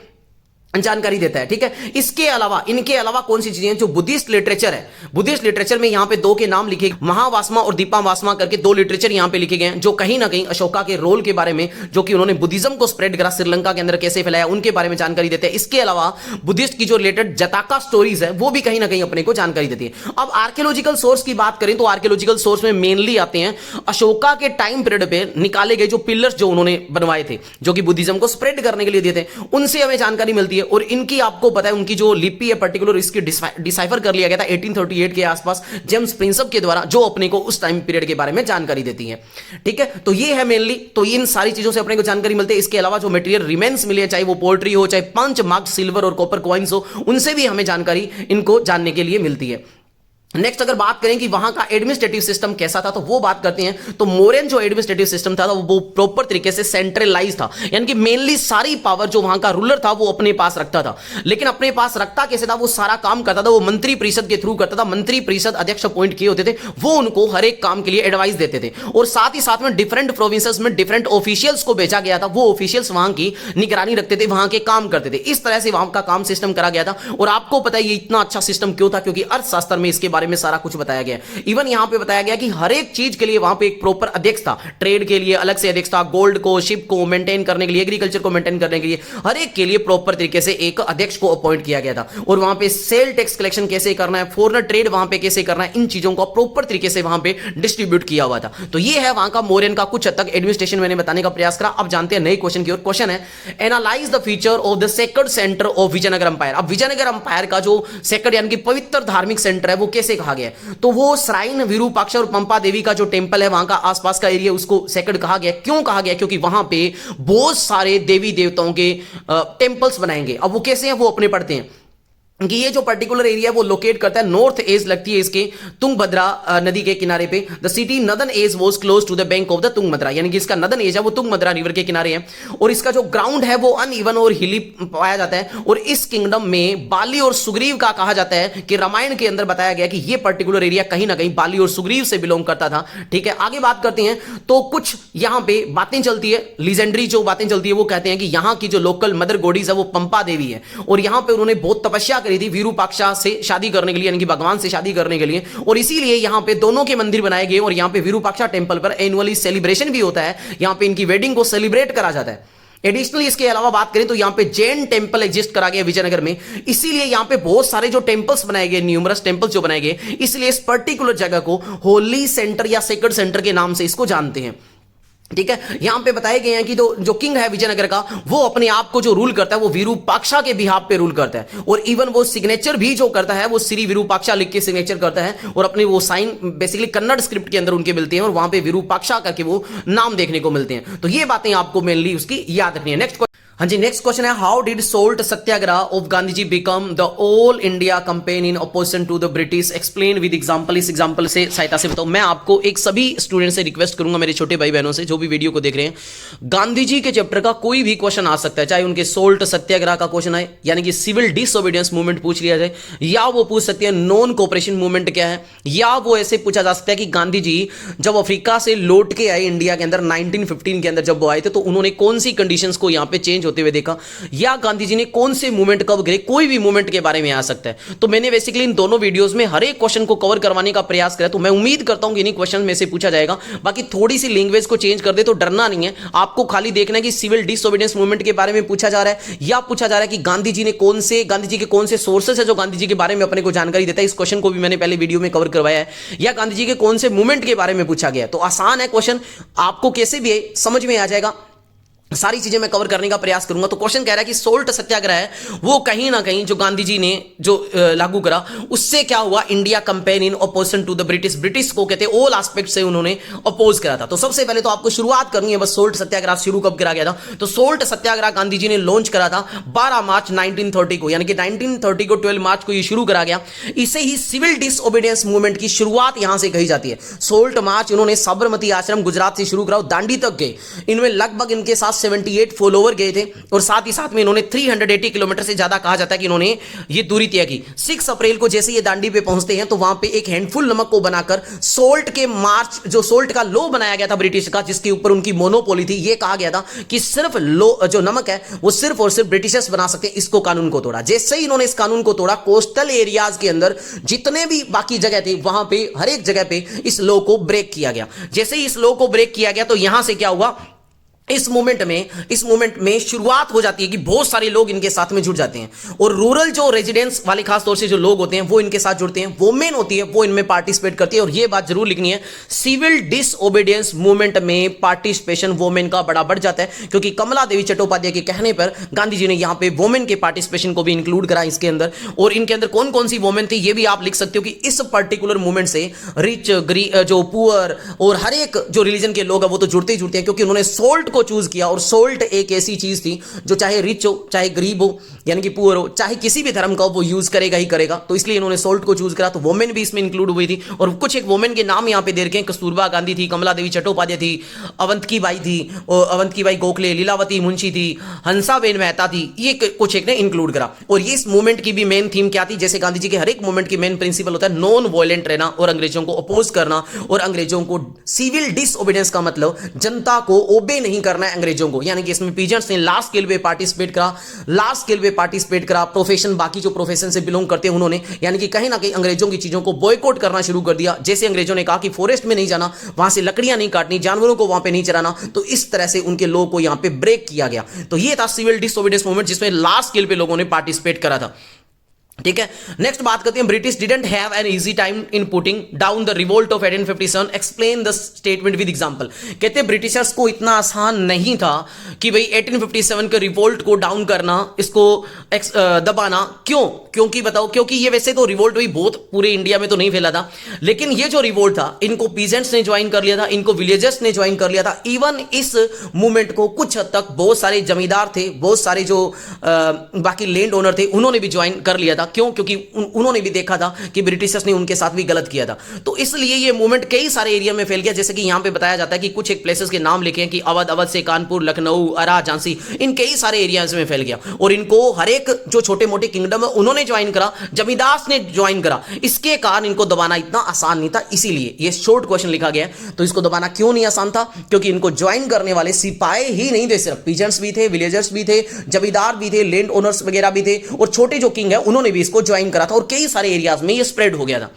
जानकारी देता है, ठीक है। इसके अलावा, इनके अलावा कौन सी चीजें जो बुद्धिस्ट लिटरेचर है, बुद्धिस्ट लिटरेचर में यहां पे दो के नाम लिखे, महावासमा और दीपावासमा करके दो लिटरेचर यहां पे लिखे गए हैं, जो कहीं ना कहीं अशोका के रोल के बारे में, जो कि उन्होंने बुद्धिज्म को स्प्रेड करा श्रीलंका के अंदर कैसे फैलाया, उनके बारे में जानकारी देते हैं। इसके अलावा बुद्धिस्ट की जो रिलेटेड जताका स्टोरीज है वो भी कहीं ना कहीं अपने को जानकारी देती है। अब आर्कियोलॉजिकल सोर्स की बात करें तो आर्कियोलॉजिकल सोर्स में मेनली आते हैं अशोका के टाइम पीरियड पे निकाले गए जो पिलर्स जो उन्होंने बनवाए थे, जो कि बुद्धिज्म को स्प्रेड करने के लिए दिए थे, उनसे हमें जानकारी मिलती है। और इनकी आपको पता है उनकी जो लिपि है पर्टिकुलर, इसकी डिसाइफर कर लिया गया था 1838 के आसपास जेम्स प्रिंसप के द्वारा, जो अपने को उस टाइम पीरियड के बारे में जानकारी देती है, ठीक है। तो ये है मेनली, तो इन सारी चीजों से अपने को जानकारी मिलती है। इसके अलावा जो मटेरियल रिमेन्स मिले, चाहे वो पोल्ट्री हो, चाहे पंच मार्क सिल्वर और कॉपर कॉइन्स हो, उनसे भी हमें जानकारी इनको जानने के लिए मिलती है। नेक्स्ट अगर बात करें कि वहां का एडमिनिस्ट्रेटिव सिस्टम कैसा था, तो वो बात करते हैं। तो मौर्यन जो एडमिनिस्ट्रेटिव सिस्टम था वो प्रॉपर तरीके से सेंट्रलाइज था, यानी कि मेनली सारी पावर जो वहां का रूलर था वो अपने पास रखता था। लेकिन अपने पास रखता कैसे था, वो सारा काम करता था वो मंत्री परिषद के थ्रू करता था। मंत्री परिषद अध्यक्ष अपॉइंट किए होते थे, वो उनको हर एक काम के लिए एडवाइस देते थे। और साथ ही साथ में डिफरेंट प्रोविंसेस में डिफरेंट ऑफिशियल्स को भेजा गया था, वो ऑफिशियल्स वहां की निगरानी रखते थे, वहां के काम करते थे। इस तरह से वहां का काम सिस्टम करा गया था। और आपको पता है ये इतना अच्छा सिस्टम क्यों था, क्योंकि अर्थशास्त्र में इसके बारे में सारा कुछ बताया गया। इवन यहां पे बताया गया कि हर एक चीज के लिए वहां पे एक प्रॉपर अध्यक्ष था। ट्रेड के लिए अलग से अध्यक्ष था, गोल्ड को, शिप को मेंटेन करने के लिए, एग्रीकल्चर को मेंटेन करने के लिए, हर एक के लिए प्रॉपर तरीके से एक अध्यक्ष को अपॉइंट किया गया था। और वहां पे सेल टैक्स कलेक्शन कैसे करना है, फॉरेन ट्रेड वहां पे कैसे करना है, इन चीजों को प्रॉपर तरीके से वहां पे डिस्ट्रीब्यूट किया हुआ था। तो ये है वहां का मौर्यन का कुछ हद तक एडमिनिस्ट्रेशन मैंने बताने का प्रयास करा। अब जानते हैं नए क्वेश्चन की ओर। क्वेश्चन है, analyse the feature of the sacred centre of Vijayanagar empire. अब विजयनगर अंपायर का जो सेक्रेड यानी कि पवित्र धार्मिक सेंटर है वो कैसे कैसे कहा गया है? तो वो श्राइन विरूपाक्षा और पंपा देवी का जो टेम्पल है वहां का आसपास का एरिया, उसको सेक्रेड कहा गया। क्यों कहा गया? क्योंकि वहां पे बहुत सारे देवी देवताओं के टेम्पल्स बनाएंगे। अब वो कैसे हैं वो अपने पढ़ते हैं कि ये जो पर्टिकुलर एरिया वो लोकेट करता है, नॉर्थ एज लगती है इसके तुंगभद्रा नदी के किनारे पे। The city northern edge was close to the bank of the Tungabhadra, यानी कि इसका नदन एज है वो तुंगभद्रा रिवर के किनारे है। और इसका जो ग्राउंड है वो अनइवन और हिली पाया जाता है। और इस किंगडम में बाली और सुग्रीव का कहा जाता है कि रामायण के अंदर बताया गया कि ये पर्टिकुलर एरिया कहीं ना कहीं बाली और सुग्रीव से बिलोंग करता था। ठीक है, आगे बात करते हैं। तो कुछ यहां पे बातें चलती है, लीजेंडरी जो बातें चलती है वो कहते हैं कि यहां की जो लोकल मदर गॉडेस है वो पंपा देवी है। और यहां पे उन्होंने बहुत तपस्या थी विरूपाक्षा से शादी करने के लिए, यानी कि भगवान से शादी करने के लिए। और इसीलिए यहां पे दोनों के मंदिर बनाए गए। और यहां पे विरूपाक्षा टेंपल पर एनुअली सेलिब्रेशन भी होता है, यहां पे इनकी वेडिंग को सेलिब्रेट करा जाता है। एडिशनली इसके अलावा बात करें तो यहां पे जैन टेंपल एग्जिस्ट करा गया विजयनगर में, इसीलिए यहां पे बहुत सारे जो टेंपल्स बनाए गए, न्यूमरस टेंपल्स जो बनाए गए, इसलिए इस पर्टिकुलर जगह को होली सेंटर या सेक्रेड सेंटर के नाम से इसको जानते हैं। ठीक है, यहां पे बताए गए हैं कि जो किंग है विजयनगर का, वो अपने आप को जो रूल करता है वो विरूपाक्षा के बिहाफ पे रूल करता है। और इवन वो सिग्नेचर भी जो करता है वो श्री विरूपाक्षा लिख के सिग्नेचर करता है। और अपने वो साइन बेसिकली कन्नड़ स्क्रिप्ट के अंदर उनके मिलते हैं और वहां पे विरूपाक्षा करके वो नाम देखने को मिलते हैं। तो ये बातें आपको मेनली उसकी याद रखनी है। नेक्स्ट, हाँ जी, नेक्स्ट क्वेश्चन है, how did salt Satyagraha of Gandhi ji become the all India campaign in opposition to the British? Explain with example. इस एग्जांपल से सहायता से बताओ। मैं आपको एक सभी स्टूडेंट से रिक्वेस्ट करूंगा, मेरे छोटे भाई बहनों से जो भी वीडियो को देख रहे हैं, गांधी जी के चैप्टर का कोई भी क्वेश्चन आ सकता है, चाहे उनके सोल्ट सत्याग्रह का क्वेश्चन आए, यानी कि सिविल डिसओबीडियंस मूवमेंट पूछ लिया जाए, या वो पूछ सकते हैं नॉन कोऑपरेशन मूवमेंट क्या है, या वो ऐसे पूछा जा सकता है कि गांधी जी जब अफ्रीका से लौट के आए इंडिया के अंदर 1915 के अंदर जब वो आए थे तो उन्होंने कौन सी कंडीशंस को यहां पे चेंज होते हुए देखा, या गांधी जी ने कौन से मूवमेंट कब करे, कोई भी मूवमेंट के बारे में आ सकता है। तो मैंने बेसिकली इन दोनों वीडियोस में हर एक क्वेश्चन को कवर करवाने का प्रयास करा, तो मैं उम्मीद करता हूं कि इन्हीं क्वेश्चन में से पूछा जाएगा। बाकी थोड़ी सी लैंग्वेज को चेंज कर दे तो डरना नहीं है, आपको खाली देखना है कि सिविल डिसओबीडियंस मूवमेंट के बारे में पूछा जा रहा है या पूछा जा रहा है कि गांधी जी के कौन से सोर्सेस है जो गांधी जी के बारे में अपने को जानकारी देता है। इस क्वेश्चन को भी मैंने पहले वीडियो में कवर करवाया है। या गांधी जी के कौन से मूवमेंट के बारे में पूछा गया है। तो आसान है क्वेश्चन, आपको कैसे भी समझ में आ जाएगा। सारी चीजें मैं कवर करने का प्रयास करूंगा। तो क्वेश्चन कह रहा है कि सोल्ट सत्याग्रह है वो कहीं ना कहीं जो गांधी जी ने जो लागू करा, उससे क्या हुआ, India campaign in opposition to the British, British को कहते हैं ऑल एस्पेक्ट से उन्होंने अपोज करा था। तो सबसे पहले तो आपको शुरुआत करनी है बस, सोल्ट सत्याग्रह शुरू कब करा गया था। तो सोल्ट सत्याग्रह गांधी जी ने लॉन्च करा था 12 मार्च 1930 को, यानी कि 1930 को 12 मार्च को ये शुरू करा गया। इसे ही सिविल डिसओबीडियंस मूवमेंट की शुरुआत यहां से कही जाती है। सोल्ट मार्च इन्होंने साबरमती आश्रम गुजरात से शुरू करा, दांडी तक गए, इनमें लगभग इनके साथ 78 फॉलोवर गए थे। और साथ ही साथ में इन्होंने 380 किलोमीटर से ज्यादा कहा जाता है कि इन्होंने ये दूरी तय की। 6 अप्रैल को जैसे ये दांडी पे पहुंचते हैं तो वहां पे एक हैंडफुल नमक को बनाकर सोल्ट के मार्च, जो सोल्ट का लॉ बनाया गया था ब्रिटिश का, जिसके ऊपर उनकी मोनोपोली थी, ये कहा गया था कि सिर्फ लॉ जो नमक है वो सिर्फ और सिर्फ ब्रिटिशर्स बना सकते हैं। इसको कानून को तोड़ा। जैसे ही इन्होंने इस कानून को तोड़ा, कोस्टल एरियाज के अंदर जितने भी बाकी जगह थे वहां पे हर एक जगह पे इस लॉ को ब्रेक किया गया। जैसे ही इस लॉ को ब्रेक किया गया तो यहां से क्या हुआ, इस मूवमेंट में शुरुआत हो जाती है कि बहुत सारे लोग इनके साथ में जुड़ जाते हैं। और रूरल जो रेजिडेंट्स वाले खास तौर से जो लोग होते हैं वो इनके साथ जुड़ते हैं, वोमेन होती है वो इनमें पार्टिसिपेट करती है। और ये बात जरूर लिखनी है, सिविल डिसओबीडियंस मूवमेंट में पार्टिसिपेशन वोमेन का बड़ा बढ़ जाता है, क्योंकि कमला देवी चट्टोपाध्याय के कहने पर गांधी जी ने यहां पे वोमेन के पार्टिसिपेशन को भी इंक्लूड करा इसके अंदर। और इनके अंदर कौन कौन सी वोमेन थी ये भी आप लिख सकते हो कि इस पर्टिकुलर मूवमेंट से रिच, जो पुअर और हर एक जो रिलीजन के लोग हैं वो तो जुड़ते ही जुड़ते हैं, क्योंकि उन्होंने सोल्ट को चूज किया। और सोल्ट एक ऐसी चीज थी जो चाहे रिच हो, चाहे गरीब हो, यानी कि पुअर हो, चाहे किसी भी धर्म का हो, वो यूज करेगा ही करेगा। तो इसलिए इन्होंने सोल्ट को चूज करा। तो वोमेन भी इसमें इंक्लूड हुई थी। और कुछ एक वोमेन के नाम यहां पे दे रखे हैं, कस्तूरबा गांधी थी, कमला देवी चट्टोपाध्याय थी, अवंती बाई थी, अवंती बाई गोखले, लीलावती मुंशी थी, हंसाबेन मेहता थी, ये कुछ एक ने इंक्लूड करा। और ये इस मूवमेंट की भी मेन थीम क्या थी, जैसे गांधी जी के हर एक मूवमेंट की मेन प्रिंसिपल होता है नॉन वायलेंट रहना और अंग्रेजों को अपोज करना। और अंग्रेजों को सिविल डिसओबीडियंस का मतलब जनता को ओबे नहीं करना है अंग्रेजों को, यानी कि इसमें पीजेंट्स ने लार्ज स्केल पे पार्टिसिपेट करा, प्रोफेशन, बाकी जो प्रोफेशन से बिलोंग करते हैं उन्होंने, यानी कि कहीं ना कहीं अंग्रेजों की चीजों को बॉयकॉट करना शुरू कर दिया। जैसे अंग्रेजों ने कहा कि फॉरेस्ट में नहीं जाना, वहां से लकड़ियां नहीं काटनी, जानवरों को वहां पे नहीं चराना, तो इस तरह से उनके लोगों को यहां पे ब्रेक किया गया। तो ये था सिविल डिसओबीडियंस मूवमेंट जिसमें लार्ज स्केल पे लोगों ने पार्टिसिपेट करा था। ठीक है। नेक्स्ट बात करते हैं, British didn't have an easy time in putting down the revolt of 1857, explain the statement with example. कहते हैं ब्रिटिशर्स को इतना आसान नहीं था कि भाई 1857 के रिवोल्ट को डाउन करना, इसको दबाना। क्यों? क्योंकि बताओ, क्योंकि ये वैसे तो रिवोल्ट हुई बहुत पूरे इंडिया में तो नहीं फैला था, लेकिन ये जो रिवोल्ट था इनको पीजेंट्स ने ज्वाइन कर लिया था, इनको विलेजर्स ने ज्वाइन कर लिया था। इवन इस मूवमेंट को कुछ हद तक बहुत सारे जमींदार थे, बहुत सारे जो बाकी लैंड ओनर थे, उन्होंने भी ज्वाइन कर लिया था। क्यों? क्योंकि उन्होंने भी देखा था कि ब्रिटिशर्स ने उनके साथ भी गलत किया था, तो इसलिए ये मूवमेंट कई सारे एरिया में फैल गया। जैसे कि यहां पे बताया जाता है कि कुछ एक प्लेसेस के नाम लिखे हैं कि अवध, अवध से कानपुर, लखनऊ, अरा, झांसी, इन कई सारे एरियाज में फैल गया। और इनको हर एक जो छोटे मोटे किंगडम है उन्होंने ज्वाइन करा, जमींदार ने ज्वाइन करा। इसके कारण इनको दबाना इतना आसान नहीं था, इसीलिए ये शॉर्ट क्वेश्चन लिखा गया है। तो इसको दबाना क्यों नहीं आसान था? क्योंकि इनको ज्वाइन करने वाले सिपाही ही नहीं थे, सिर्फ पीजेंट्स भी थे, विलेजर्स भी थे, जमींदार भी थे, लैंड ओनर्स वगैरह भी थे, और छोटे जो किंग है उन्होंने भी इसको ज्वाइन करा था, और कई सारे एरियाज में ये स्प्रेड हो गया था।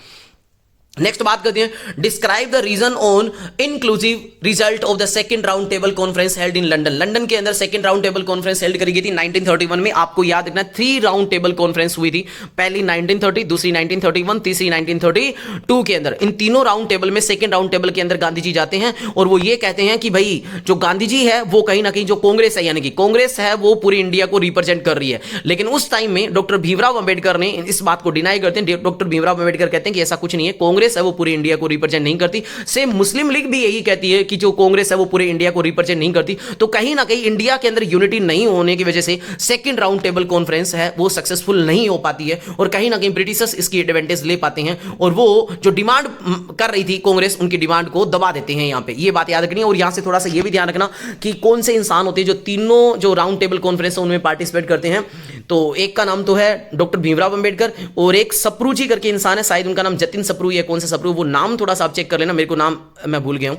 नेक्स्ट बात करते हैं, describe the reason on inclusive result of the second round table conference held in London. London के अंदर second round table conference held करी गई थी 1931 में। आपको याद रखना 3 राउंड टेबल कॉन्फ्रेंस हुई थी, पहली 1930, दूसरी 1931, तीसरी 1932 के अंदर। इन तीनों राउंड टेबल में सेकंड राउंड टेबल के अंदर गांधी जी जाते हैं और वो ये कहते हैं कि भाई जो गांधी जी है वो कहीं ना कहीं जो कांग्रेस है, यानी कि कांग्रेस है, वो पूरी इंडिया को रिप्रेजेंट कर रही है। लेकिन उस टाइम में डॉक्टर भीमराव अंबेडकर ने इस बात को डिनाई करते हैं। डॉक्टर भीमराव अंबेडकर कहते हैं कि ऐसा कुछ नहीं है, कांग्रेस है वो पूरी इंडिया को रिप्रेजेंट नहीं करती। सेम मुस्लिम लीग भी यही कहती है कि जो कांग्रेस है वो पूरे इंडिया को रिप्रेजेंट नहीं करती। तो कहीं ना कहीं इंडिया के अंदर यूनिटी नहीं होने की वजह से सेकंड राउंड टेबल कॉन्फ्रेंस है वो सक्सेसफुल नहीं हो पाती है, और कहीं ना कहीं ब्रिटिशर्स इसकी एडवांटेज ले पाते हैं, और वो जो डिमांड कर रही थी कांग्रेस, उनकी डिमांड को दबा देते हैं। यहां पे ये बात याद रखनी है। और यहां से थोड़ा सा ये भी ध्यान रखना कि कौन से इंसान होते हैं जो तीनों जो राउंड टेबल कॉन्फ्रेंस है उनमें पार्टिसिपेट करते हैं। तो एक का नाम तो है डॉक्टर भीमराव अंबेडकर, और एक सप्रू जी करके इंसान है, शायद उनका नाम जतिन सप्रू या कौन सा सप्रू, वो नाम थोड़ा सा आप चेक कर लेना, मेरे को नाम मैं भूल गया हूं।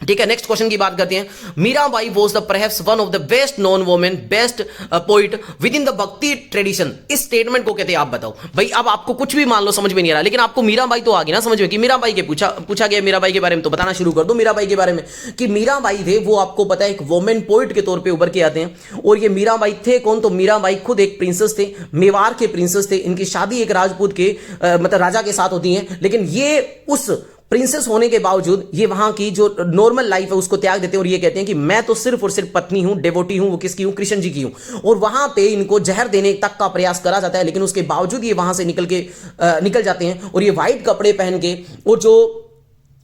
ठीक है। नेक्स्ट क्वेश्चन की बात करते हैं, Mirabai was the perhaps one of the best known women, best poet with in the भक्ति ट्रेडिशन। इस स्टेटमेंट को कहते हैं, आप बताओ भाई। अब आपको कुछ भी मान लो समझ में नहीं आ रहा, लेकिन आपको मीराबाई तो आ गई ना समझ में कि मीराबाई के पूछा गया मीराबाई के बारे में, तो बताना शुरू कर दो मीराबाई के बारे में कि मीराबाई थे वो आपको पता है एक वुमेन पोइट के तौर पे उभर के आते हैं। और ये मीराबाई थे कौन? तो मीराबाई खुद एक प्रिंसेस थे, मेवाड़ के प्रिंसेस थे। इनकी शादी एक राजपूत के मतलब राजा के साथ होती है, लेकिन ये उस प्रिंसेस होने के बावजूद ये वहां की जो नॉर्मल लाइफ है उसको त्याग देते हैं, और ये कहते हैं कि मैं तो सिर्फ और सिर्फ पत्नी हूं, डेवोटी हूं। वो किसकी हूं? कृष्ण जी की हूं। और वहां पे इनको जहर देने तक का प्रयास करा जाता है, लेकिन उसके बावजूद ये वहां से निकल जाते हैं, और ये व्हाइट कपड़े पहन के, और जो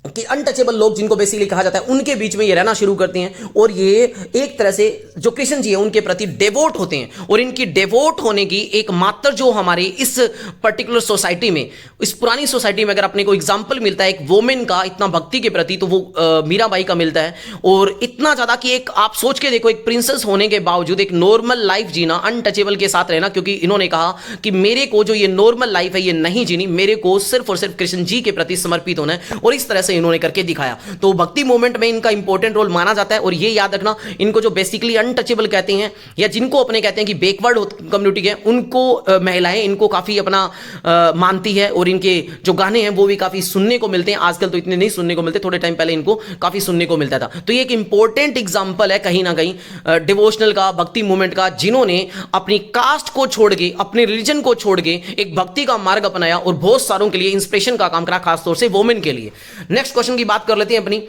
कि अनटचेबल लोग जिनको बेसिकली कहा जाता है, उनके बीच में ये रहना शुरू करते हैं। और ये एक तरह से जो कृष्ण जी है उनके प्रति डेवोट होते हैं। और इनकी डेवोट होने की एक मात्र जो हमारे इस पर्टिकुलर सोसाइटी में, इस पुरानी सोसाइटी में अगर अपने को एग्जाम्पल मिलता है एक वोमेन का इतना भक्ति के प्रति, तो वो मीराबाई का मिलता है। और इतना ज्यादा कि एक आप सोच के देखो, एक प्रिंसेस होने के बावजूद एक नॉर्मल लाइफ जीना, अनटचेबल के साथ रहना, क्योंकि इन्होंने कहा कि मेरे को जो ये नॉर्मल लाइफ है ये नहीं जीनी, मेरे को सिर्फ और सिर्फ कृष्ण जी के प्रति समर्पित होना है। और इस तरह से इन्होंने करके दिखाया। तो भक्ति मूवमेंट में इनका इंपॉर्टेंट रोल माना जाता है। और ये याद रखना, इनको जो बेसिकली अनटचेबल कहते हैं, या जिनको अपने कहते हैं कि बैकवर्ड कम्युनिटी है, उनको महिलाएं इनको काफी अपना मानती है। और इनके जो गाने हैं वो भी काफी सुनने को मिलते हैं। आजकल तो इतने नहीं सुनने को मिलते, थोड़े टाइम पहले इनको काफी सुनने को मिलता था। तो ये एक इंपॉर्टेंट एग्जाम्पल है कहीं ना कहीं डिवोशनल का, भक्ति मूवमेंट का, जिन्होंने अपनी कास्ट को छोड़ के, अपने रिलीजन को छोड़ के एक भक्ति का मार्ग अपनाया, और बहुत सारों के लिए इंस्पिरेशन का काम करा, खासतौर से वोमेन के लिए। नेक्स्ट क्वेश्चन की बात कर लेते हैं अपनी,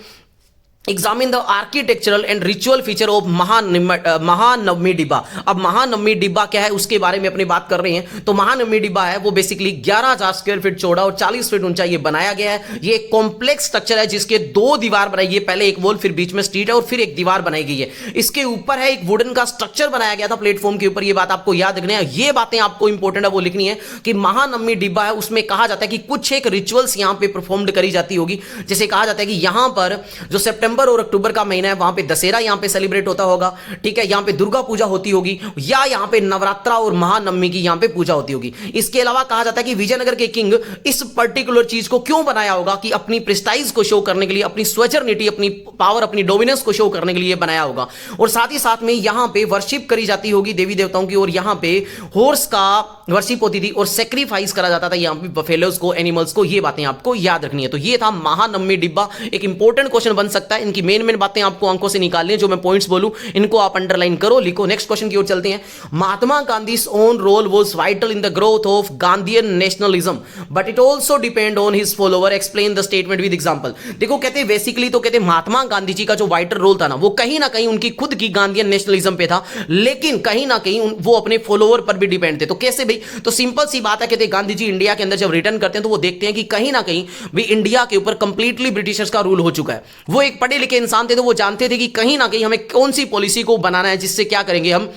examine the architectural and ritual feature of Mahanavami डिब्बा। अब महानवमी डिब्बा क्या है उसके बारे में अपनी बात कर रहे हैं। तो महानवमी डिब्बा है वो बेसिकली 11,000 स्क्वायर फीट चौड़ा और 40 फीट ऊंचा ये बनाया गया है। ये एक कॉम्प्लेक्स स्ट्रक्चर है जिसके 2 दीवार बनाई गई है, पहले एक वॉल फिर बीच में स्ट्रीट है और फिर एक दीवार बनाई गई है। इसके ऊपर है एक वुडन का स्ट्रक्चर बनाया गया था प्लेटफॉर्म के ऊपर। ये बात आपको याद रखनी है, ये बातें आपको इंपॉर्टेंट है वो लिखनी है कि महानवमी डिब्बा है उसमें कहा जाता है कि कुछ एक रिचुअल्स यहां पे परफॉर्म्ड करी जाती होगी। जैसे कहा जाता है कि यहां पर जो सितंबर और अक्टूबर का महीना है वहां पे दशहरा यहां पे सेलिब्रेट होता होगा, ठीक है, यहां पे दुर्गा पूजा होती होगी, या यहां पे नवरात्रा और महानवमी की यहां पे पूजा होती होगी। इसके अलावा कहा जाता है कि विजयनगर के किंग इस पर्टिकुलर चीज को क्यों बनाया होगा कि अपनी प्रेस्टाइज को शो करने के लिए, अपनी स्वचरनिटी, अपनी पावर, अपनी डोमिनेंस को शो करने के लिए बनाया होगा। और साथ ही साथ में यहां पे वर्शिप करी जाती होगी देवी देवताओं की, और यहां पे हॉर्स का वर्शिप होती थी और सेक्रीफाइस करा जाता था यहाँ पे बफेलोज को, एनिमल्स को। ये बातें आपको याद रखनी है। तो ये था महानवमी डिब्बा। एक इंपॉर्टेंट क्वेश्चन बन सकता है। इनकी मेन बातें आपको आंखों से निकालनी है। जो मैं पॉइंट्स बोलूं इनको आप अंडरलाइन करो, लिखो। नेक्स्ट क्वेश्चन की ओर चलते हैं। महात्मा Gandhi's own role was vital in the growth of Gandhian nationalism, but it also depend on his follower. Explain the statement with example. देखो कहते हैं बेसिकली तो कहते हैं महात्मा गांधी जी का जो वाइटल रोल था ना, वो कहीं ना कहीं उनकी खुद की गांधीयन नेशनलिज्म पे था, लेकिन कहीं ना कहीं वो अपने फॉलोअर पर भी डिपेंड थे। तो कैसे भाई? तो सिंपल सी बात है, कहते हैं गांधी जी इंडिया के अंदर जब रिटर्न करते हैं तो वो देखते हैं कि कहीं ना कहीं भी इंडिया के ऊपर कंप्लीटली ब्रिटिशर्स का रूल हो चुका है। वो एक पढ़े लिखे इंसान थे, तो वो जानते थे कि कहीं ना कहीं हमें कौन सी पॉलिसी को बनाना है जिससे क्या करेंगे हम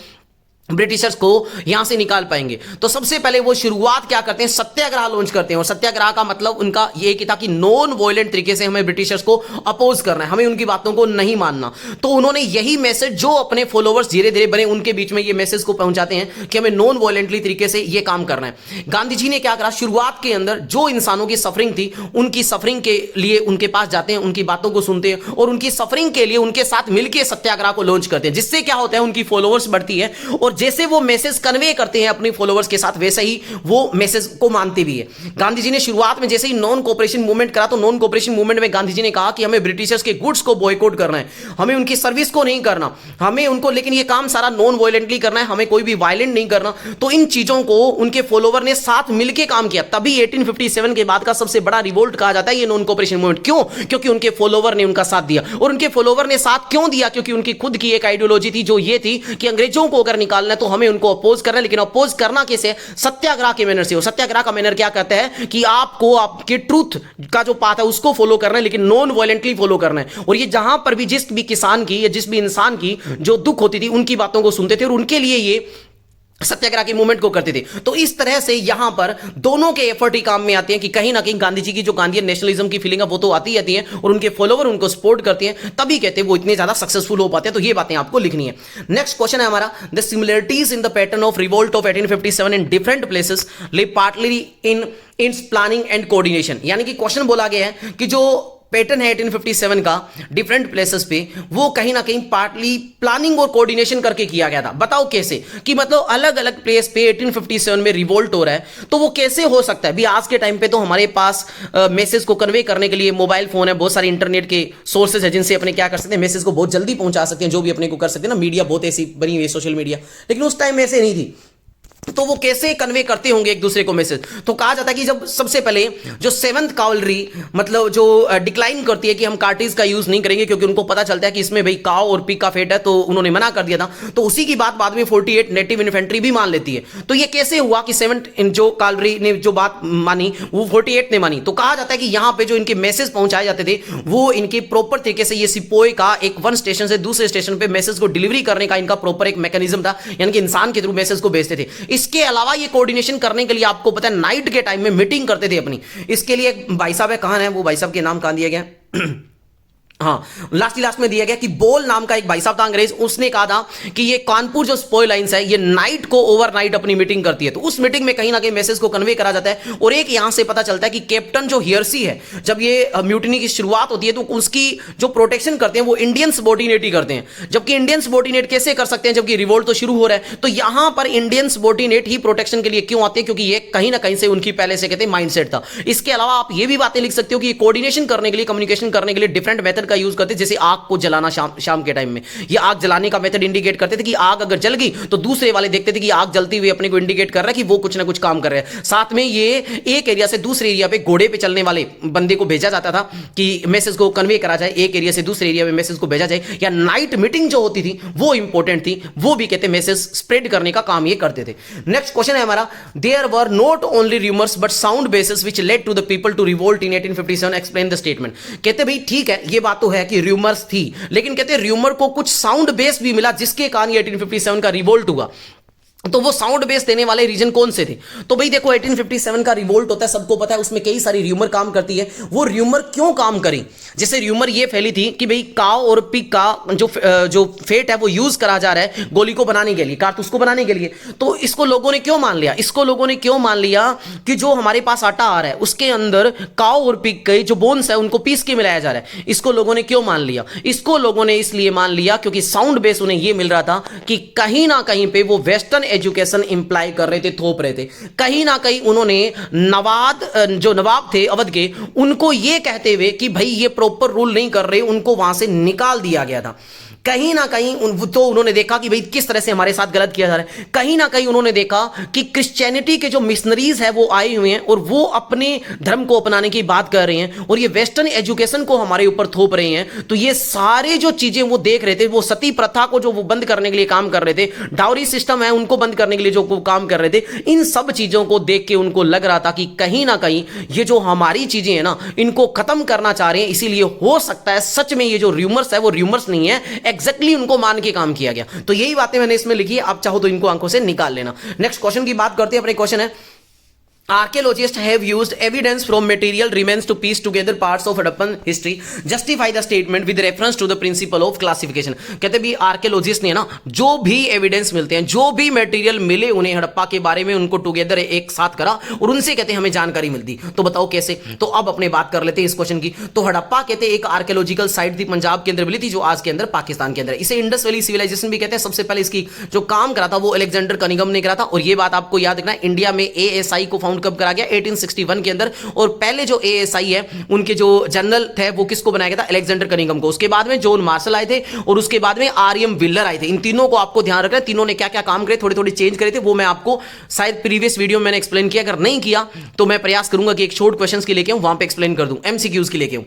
ब्रिटिशर्स को यहां से निकाल पाएंगे। तो सबसे पहले वो शुरुआत क्या करते हैं? सत्याग्रह लॉन्च करते हैं। और सत्याग्रह का मतलब उनका ये कि था कि नॉन वॉयलेंट तरीके से हमें ब्रिटिशर्स को अपोज करना है, हमें उनकी बातों को नहीं मानना। तो उन्होंने यही मैसेज जो अपने फॉलोअर्स धीरे धीरे बने उनके बीच में ये मैसेज को पहुंचाते हैं कि हमें नॉन वॉयलेंटली तरीके से ये काम करना है। गांधी जी ने क्या करा? शुरुआत के अंदर जो इंसानों की सफरिंग थी, उनकी सफरिंग के लिए उनके पास जाते हैं, उनकी बातों को सुनते हैं और उनकी सफरिंग के लिए उनके साथ मिलकर सत्याग्रह को लॉन्च करते हैं। जिससे क्या होता है? उनकी फॉलोअर्स बढ़ती है और जैसे वो मैसेज कन्वे करते हैं अपने फॉलोअर्स के साथ, वैसे ही वो मैसेज को मानते भी है। गांधी जी ने शुरुआत में जैसे ही नॉन कोऑपरेशन मूवमेंट करा, तो नॉन कोऑपरेशन मूवमेंट में गांधी जी ने कहा कि हमें ब्रिटिशर्स के गुड्स को बॉयकॉट करना है, हमें उनकी सर्विस को नहीं करना, हमें उनको, लेकिन ये काम सारा नॉन वायलेंटली करना है, हमें कोई भी वायलेंट नहीं करना। तो इन चीजों को उनके फॉलोअर ने साथ मिलकर काम किया। तभी 1857 के बाद का सबसे बड़ा रिवोल्ट कहा जाता है ये नॉन कोऑपरेशन मूवमेंट। क्यों? क्योंकि उनके फॉलोअर ने उनका साथ दिया। और उनके फॉलोअर ने साथ क्यों दिया? क्योंकि उनकी खुद की एक आइडियोलॉजी थी, जो ये थी कि अंग्रेजों को अगर निकालना है तो हमें उनको अपोज करना है, लेकिन अपोज करना कैसे? सत्याग्रह के मैनर से। और सत्याग्रह का मैनर क्या कहता है कि आपको आपके ट्रूथ का जो पाथ है उसको फॉलो करना है, लेकिन नॉन वायलेंटली फॉलो करना है। और ये जहां पर भी जिस भी किसान की या जिस भी इंसान की जो दुख होती थी, उनकी बातों को सुनते थे और उनके लिए ये सत्याग्रह के मूवमेंट को करते थे। तो इस तरह से यहां पर दोनों के एफर्ट ही काम में आते हैं कि कहीं ना कहीं गांधी जी की जो गांधीयन नेशनलिज्म की फीलिंग है वो तो आती आती है और उनके फॉलोवर उनको सपोर्ट करते हैं, तभी कहते हैं वो इतने ज्यादा सक्सेसफुल हो पाते हैं। तो ये बातें आपको लिखनी है। नेक्स्ट क्वेश्चन है हमारा, the similarities in the pattern of revolt of 1857 in different places live partly in its planning and coordination. यानी कि क्वेश्चन बोला गया है कि जो पैटर्न है 1857 का डिफरेंट प्लेसेस पे, वो कहीं ना कहीं पार्टली प्लानिंग और कोऑर्डिनेशन करके किया गया था। बताओ कैसे? कि मतलब अलग अलग प्लेस पे 1857 में रिवोल्ट हो रहा है, तो वो कैसे हो सकता है? भी आज के टाइम पे तो हमारे पास मैसेज को कन्वे करने के लिए मोबाइल फोन है, बहुत सारे इंटरनेट के सोर्सेज है जिनसे अपने क्या कर सकते हैं, मैसेज को बहुत जल्दी पहुंचा सकते हैं, जो भी अपने को कर सकते हैं ना। मीडिया बहुत ऐसी बनी हुई है, सोशल मीडिया, लेकिन उस टाइम ऐसे नहीं थी। तो वो कैसे कन्वे करते होंगे एक दूसरे को मैसेज? तो कहा जाता है कि जब सबसे पहले जो 7th कावलरी मतलब जो डिक्लाइन करती है कि हम कार्टिज का यूज नहीं करेंगे क्योंकि उनको पता चलता है कि इसमें भाई काव और पिग का फेट है, तो उन्होंने मना कर दिया था। तो उसी की बात बाद में 48 नेटिव इन्फेंट्री भी मान लेती है। तो ये कैसे हुआ कि 7th जो कावलरी ने जो बात मानी वो 48 ने मानी? तो कहा जाता है कि यहां पे जो इनके मैसेज पहुंचाए जाते थे वो इनके प्रॉपर तरीके से, ये सिपोय का एक वन स्टेशन से दूसरे स्टेशन पे मैसेज को डिलीवरी करने का इनका प्रॉपर एक मैकेनिज्म था, यानी कि इंसान के थ्रू मैसेज को भेजते थे। इसके अलावा ये कोऑर्डिनेशन करने के लिए आपको पता है नाइट के टाइम में मीटिंग करते थे अपनी। इसके लिए एक भाई साहब है, कहां है वो भाई साहब के नाम कहां दिया गया? हाँ, लास्ट में दिया गया कि बोल नाम का एक भाई साहब था अंग्रेज, उसने कहा था कि ये कानपुर जो स्पॉय लाइंस है ये नाइट को ओवरनाइट अपनी मीटिंग करती है। तो उस मीटिंग में कहीं ना कहीं मैसेज को कन्वे करा जाता है। और एक यहां से पता चलता है कि कैप्टन जो हियर्सी है, जब ये म्यूटिनी की शुरुआत होती है तो उसकी जो प्रोटेक्शन करते हैं वो इंडियन सबॉर्डिनेट ही करते हैं। जबकि इंडियन सबॉर्डिनेट कैसे कर सकते हैं जबकि रिवोल्ट तो शुरू हो रहा है? तो यहां पर इंडियन सबॉर्डिनेट ही प्रोटेक्शन के लिए क्यों आते हैं? क्योंकि ये कहीं ना कहीं से उनकी पहले से कहते हैं माइंडसेट था। इसके अलावा आप ये भी बातें लिख सकते हो कि कोऑर्डिनेशन करने के लिए, कम्युनिकेशन करने के लिए डिफरेंट मेथड का यूज करते हैं। जैसे आग को जलाना, शाम के टाइम में ये आग जलाने का मेथड इंडिकेट करते थे कि आग अगर जल गई तो दूसरे वाले देखते थे कि आग जलती हुई अपने को इंडिकेट कर रहा है कि वो कुछ ना कुछ काम कर रहे हैं। साथ में ये एक एरिया से दूसरे एरिया पे घोड़े पे चलने वाले बंदे को भेजा जाता था कि मैसेज को कन्वे करा जाए, एक एरिया से दूसरे एरिया में मैसेज को भेजा जाए। या नाइट मीटिंग जो होती थी वो इंपॉर्टेंट थी, वो भी कहते मैसेज स्प्रेड करने का काम ये करते थे। नेक्स्ट क्वेश्चन है हमारा, there were not only rumours but sound basis which led to the people to revolt in 1857, explain the statement. कहते भाई ठीक है, ये बात तो है कि रूमर्स थी, लेकिन कहते र्यूमर को कुछ साउंड बेस भी मिला जिसके कारण 1857 का रिवोल्ट हुआ। तो वो साउंड बेस देने वाले रीजन कौन से थे? तो भाई देखो 1857 का रिवोल्ट होता है, सबको पता है, उसमें कई सारी र्यूमर काम करती है। वो र्यूमर क्यों काम करी? जैसे र्यूमर ये फैली थी कि भाई काव और पिग का जो फेट है वो यूज करा जा रहा है गोली को बनाने के लिए, कारतूस को बनाने के लिए। तो इसको लोगों ने क्यों मान लिया? इसको लोगों ने क्यों मान लिया कि जो हमारे पास आटा आ रहा है उसके अंदर काव और पिग के जो बोन्स है उनको पीस के मिलाया जा रहा है। इसको लोगों ने क्यों मान लिया? इसको लोगों ने इसलिए मान लिया क्योंकि साउंड बेस उन्हें यह मिल रहा था कि कहीं ना कहीं पे वो वेस्टर्न एजुकेशन इंप्लाई कर रहे थे, थोप रहे थे। कहीं ना कहीं उन्होंने जो नवाब थे अवध के, उनको ये कहते हुए कि भाई ये प्रॉपर रूल नहीं कर रहे, उनको वहां से निकाल दिया गया था। कहीं ना कहीं तो उन्होंने देखा कि भाई किस तरह से हमारे साथ गलत किया जा रहा है। कहीं ना कहीं उन्होंने देखा कि क्रिश्चियनिटी के जो मिशनरीज है वो आए हुए हैं और वो अपने धर्म को अपनाने की बात कर रहे हैं और ये वेस्टर्न एजुकेशन को हमारे ऊपर थोप रहे हैं। तो ये सारे जो चीजें वो देख रहे थे, वो सती प्रथा को जो वो बंद करने के लिए काम कर रहे थे, डाउरी सिस्टम है उनको बंद करने के लिए जो वो काम कर रहे थे, इन सब चीजों को देख के उनको लग रहा था कि कहीं ना कहीं ये जो हमारी चीजें हैं ना, इनको खत्म करना चाह रहे हैं। इसीलिए हो सकता है सच में ये जो र्यूमर्स है वो र्यूमर्स नहीं है, एग्जैक्टली उनको मान के काम किया गया। तो यही बातें मैंने इसमें लिखी है, आप चाहो तो इनको आंखों से निकाल लेना। नेक्स्ट क्वेश्चन की बात करते हैं। अपने क्वेश्चन है, archaeologists have used evidence from material remains to piece together parts of Harappan history, justify the statement with reference to the principle of classification। कहते भी आर्कियोलॉजिस्ट ने ना जो भी एविडेंस मिलते हैं, जो भी मटेरियल मिले उन्हें हड़प्पा के बारे में, उनको टुगेदर एक साथ करा और उनसे कहते हैं हमें जानकारी मिलती। तो बताओ कैसे? तो अब अपने बात कर लेते हैं इस क्वेश्चन की। तो हड़प्पा कहते हैं एक आर्कियोलॉजिकल साइट थी, पंजाब के अंदर मिली थी, जो आज के अंदर पाकिस्तान के अंदर। इसे इंडस वैली सिविलाइजेशन भी कहते हैं। सबसे पहले इसकी जो काम करा था वो अलेक्जेंडर कनिंघम ने करा था। और ये बात आपको याद रखना, इंडिया में एएसआई को फाउंड कब करा गया? 1861 के अंदर। और पहले जो एएसआई है उनके जो जनरल थे वो किसको बनाया गया था? अलेक्जेंडर कनिंघम को। उसके बाद में जॉन मार्शल आए थे और उसके बाद में आरएम विलर आए थे। इन तीनों को आपको ध्यान रखना है, तीनों ने क्या क्या काम करे, थोड़े थोड़े चेंज करे थे, वो मैं आपको शायद प्रीवियस वीडियो में मैंने एक्सप्लेन किया। अगर नहीं किया तो मैं प्रयास करूंगा कि एक शॉर्ट क्वेश्चंस की लेके आऊं, वहां पे एक्सप्लेन कर दूं, एमसीक्यूज की लेके आऊं।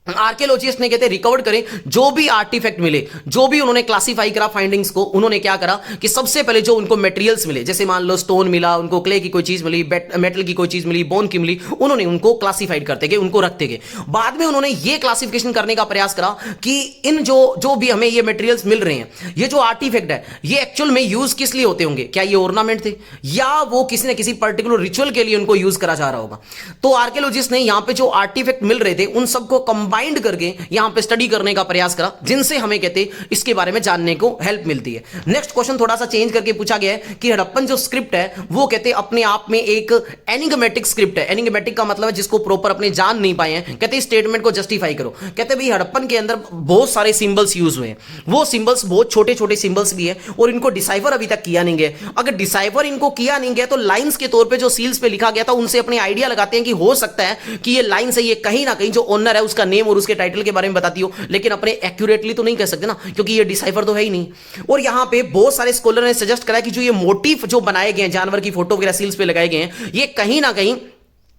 आर्कियोलॉजिस्ट ने कहते रिकवर करें जो भी आर्टिफैक्ट मिले, जो भी उन्होंने क्लासिफाई करा फाइंडिंग्स को, उन्होंने क्या करा कि सबसे पहले जो उनको मटेरियल्स मिले, जैसे मान लो स्टोन मिला, उनको क्ले की कोई चीज मिली, मेटल की कोई चीज मिली, बोन की मिली, उन्होंने उनको क्लासिफाइड करते गए, उनको रखते गए। बाद में उन्होंने ये क्लासिफिकेशन करने का प्रयास करा कि इन जो भी हमें ये मटेरियल्स मिल रहे हैं, ये जो आर्टिफैक्ट है, ये एक्चुअल में यूज किस लिए होते होंगे? क्या ये ऑर्नामेंट थे या वो किसी न किसी पर्टिकुलर रिचुअल के लिए उनको यूज करा जा रहा होगा? तो आर्कियोलॉजिस्ट ने यहां पे जो आर्टिफैक्ट मिल रहे थे उन सबको कंबाइंड करके यहां पे स्टडी करने का प्रयास करा, जिनसे हमें कहते इसके बारे में जानने को हेल्प मिलती है। नेक्स्ट क्वेश्चन थोड़ा सा चेंज करके पूछा गया है कि हड़प्पन जो स्क्रिप्ट है वो कहते अपने आप में एक एनिग्मेटिक स्क्रिप्ट है। एनिग्मेटिक का मतलब है जिसको प्रॉपर अपने जान नहीं पाए हैं। कहते स्टेटमेंट को जस्टिफाई करो। कहते भाई हड़प्पन के अंदर बहुत सारे सिंबल्स यूज हुए हैं, वो सिंबल्स बहुत छोटे छोटे सिंबल्स भी है और इनको डिसाइफर अभी तक किया नहीं गया। अगर डिसाइफर इनको किया नहीं गया तो लाइंस के तौर पर जो सील्स पे लिखा गया था उनसे अपने आइडिया लगाते हैं कि हो सकता है कि ये लाइन से ये कहीं ना कहीं जो ओनर है उसका नेम और उसके टाइटल के बारे में बताती हो, लेकिन अपने एक्यूरेटली तो नहीं कह सकते ना, क्योंकि ये डिसाइफर तो है ही नहीं। और यहां पे बहुत सारे स्कॉलर ने सजेस्ट करा कि जो ये मोटिफ जो बनाए गए हैं, जानवर की फोटो वगैरह सील्स पे लगाए गए हैं, ये कहीं ना कहीं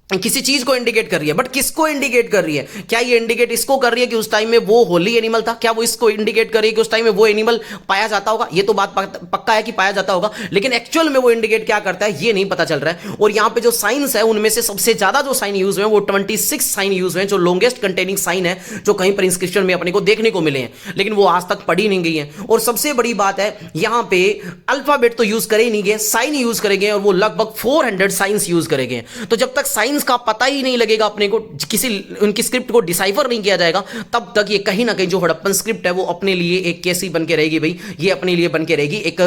किसी चीज को इंडिकेट कर रही है। बट किसको इंडिकेट कर रही है? क्या ये इंडिकेट इसको कर रही है कि उस टाइम में वो होली एनिमल था? क्या वो इसको इंडिकेट कर रही है कि उस टाइम में वो एनिमल पाया जाता होगा? ये तो बात पक्का है कि पाया जाता होगा, लेकिन एक्चुअल में वो इंडिकेट क्या करता है ये नहीं पता चल रहा है। और यहां पे जो साइंस है उनमें से सबसे ज्यादा जो साइन यूज हुए वो 26 साइन यूज हुए, जो लॉन्गेस्ट कंटेनिंग साइन है, जो कहीं पर इंस्क्रिप्शन में अपने को देखने को मिले हैं, लेकिन वो आज तक पढ़ी नहीं गई है। और सबसे बड़ी बात है यहां पे अल्फाबेट तो यूज करे ही नहीं गए, साइन यूज करेंगे और वो लगभग 400 साइंस यूज करेंगे। तो जब तक साइंस का पता ही नहीं लगेगा अपने को, किसी उनकी स्क्रिप्ट को डिसाइफर नहीं किया जाएगा, तब तक ये कहीं ना कहीं जो हड़प्पन स्क्रिप्ट है वो अपने लिए एक कैसी बन के रहेगी भाई? ये अपने लिए बन के रहेगी एक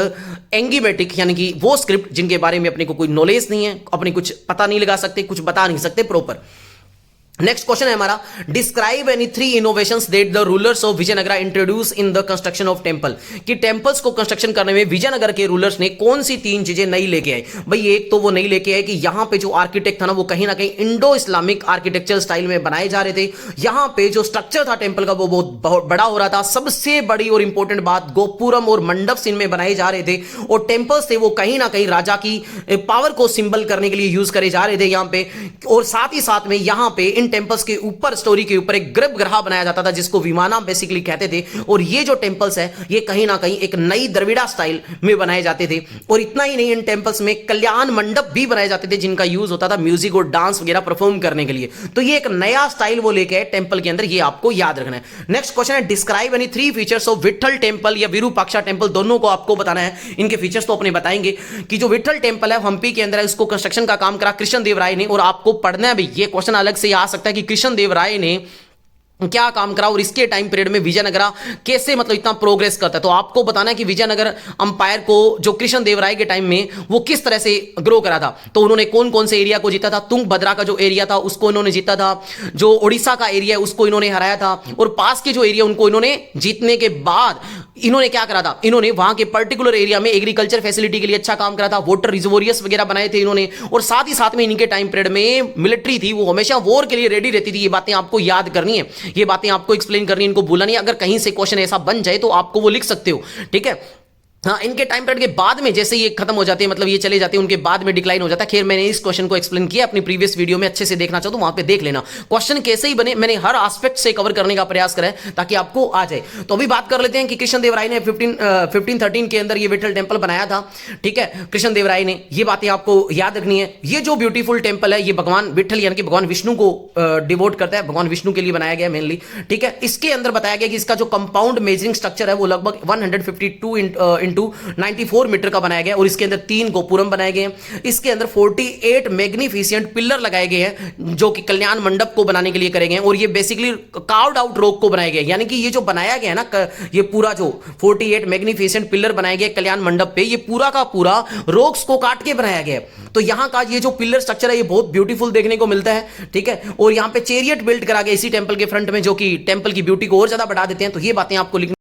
एंगीमेटिक, यानी कि वो स्क्रिप्ट जिनके बारे में अपने को कोई नॉलेज नहीं है, अपने कुछ पता नहीं लगा सकते, कुछ बता नहीं सकते प्रॉपर। नेक्स्ट क्वेश्चन है हमारा, describe any 3 innovations that the rulers of Vijayanagara introduce in the construction of temple. कि टेंपल्स को कंस्ट्रक्शन करने में विजयनगर के रूलर्स ने कौन सी 3 चीजें नई लेके आए? भाई एक तो वो नई लेके आए कि यहां पे जो आर्किटेक्ट था ना वो कहीं ना कहीं इंडो इस्लामिक आर्किटेक्चर स्टाइल में बनाए जा रहे थे। यहां पे जो स्ट्रक्चर था टेंपल का वो बहुत बड़ा हो रहा था। सबसे बड़ी और इंपॉर्टेंट बात, गोपुरम और मंडप इनमें बनाए जा रहे थे और टेंपल्स थे वो कहीं ना कहीं राजा की पावर को सिंबल करने के लिए यूज करे जा रहे थे यहां पे। और साथ ही साथ में यहां पे इन टेंपल्स के ऊपर, स्टोरी के ऊपर एक गर्भगृह बनाया जाता था जिसको विमाना बेसिकली कहते थे। और ये जो टेंपल्स है ये कहीं ना कहीं एक नई द्रविड़ा स्टाइल में बनाए जाते थे। और इतना ही नहीं, इन टेंपल्स में कल्याण मंडप भी बनाए जाते थे जिनका यूज होता था म्यूजिक और डांस वगैरह परफॉर्म करने के लिए। तो ये एक नया स्टाइल वो लेके आए टेंपल के अंदर, ये आपको याद रखना है। नेक्स्ट क्वेश्चन है, describe any 3 features of Vitthal temple या विरूपाक्षा टेंपल, दोनों को आपको बताना है। इनके फीचर्स तो अपने बताएंगे कि जो विठल टेंपल है हम्पी के अंदर है, उसको कंस्ट्रक्शन का काम करा कृष्णदेव राय ने। और आपको पढ़ना है भाई, ये क्वेश्चन अलग से आ सकता है कि कृष्णदेव राय ने क्या काम करा और इसके टाइम पीरियड में विजयनगरा कैसे मतलब इतना प्रोग्रेस करता है। तो आपको बताना है कि विजयनगर अंपायर को जो कृष्ण देवराय के टाइम में वो किस तरह से ग्रो करा था। तो उन्होंने कौन कौन से एरिया को जीता था, तुंगभद्रा का जो एरिया था उसको इन्होंने जीता था, जो उड़ीसा का एरिया है उसको इन्होंने हराया था, और पास के जो एरिया उनको इन्होंने जीतने के बाद इन्होंने क्या करा था, इन्होंने वहां के पर्टिकुलर एरिया में एग्रीकल्चर फैसिलिटी के लिए अच्छा काम करा था, वाटर रिजर्वोरियर्स वगैरह बनाए थे इन्होंने, और साथ ही साथ में इनके टाइम पीरियड में मिलिट्री थी वो हमेशा वॉर के लिए रेडी रहती थी। ये बातें आपको याद करनी है, ये बातें आपको एक्सप्लेन करनी है, इनको भूलना नहीं। अगर कहीं से क्वेश्चन ऐसा बन जाए तो आपको वो लिख सकते हो, ठीक है। हाँ, इनके टाइम पीरियड के बाद में जैसे ये खत्म हो जाते हैं, मतलब ये चले जाते हैं, उनके बाद में डिक्लाइन हो जाता है। खैर मैंने इस क्वेश्चन को एक्सप्लेन किया अपनी प्रीवियस वीडियो में, अच्छे से देखना चाहो तो वहां पे देख लेना। क्वेश्चन कैसे ही बने मैंने हर एस्पेक्ट से कवर करने का प्रयास करा है ताकि आपको आ जाए। तो अभी बात कर लेते हैं कि कृष्ण देवराय ने 1513 के अंदर ये विठल टेम्पल बनाया था, ठीक है, कृष्ण देवराय ने। ये बातें आपको याद रखनी है। ये जो ब्यूटीफुल टेम्पल है ये भगवान विठल यानी कि भगवान विष्णु को डिवोट करता है, भगवान विष्णु के लिए बनाया गया मेनली, ठीक है। इसके अंदर बताया गया कि इसका जो कंपाउंड मेजरिंग स्ट्रक्चर है वो लगभग 152 इंटू 94 मीटर का बनाया गया, और इसके अंदर 3 गोपुरम बनाए गए हैं। इसके अंदर 48 मैग्निफिसेंट पिलर लगाए गए हैं जो कि कल्याण मंडप को बनाने के लिए करे गए हैं, और ये बेसिकली कार्व्ड आउट रॉक को बनाए गए, यानी कि ये जो बनाया गया है ना, ये पूरा जो 48 मैग्निफिसेंट पिलर बनाए गए कल्याण मंडप पे, ये पूरा का पूरा रॉक्स को काट के बनाया गया है। तो यहां का ये जो पिलर स्ट्रक्चर है ये बहुत ब्यूटीफुल देखने को मिलता है, ठीक है। और यहां पे चेरियट बिल्ड करा गया इसी टेंपल के फ्रंट में, जो कि टेंपल की ब्यूटी को और ज्यादा बढ़ा देते हैं। तो ये बातें आपको लिखनी।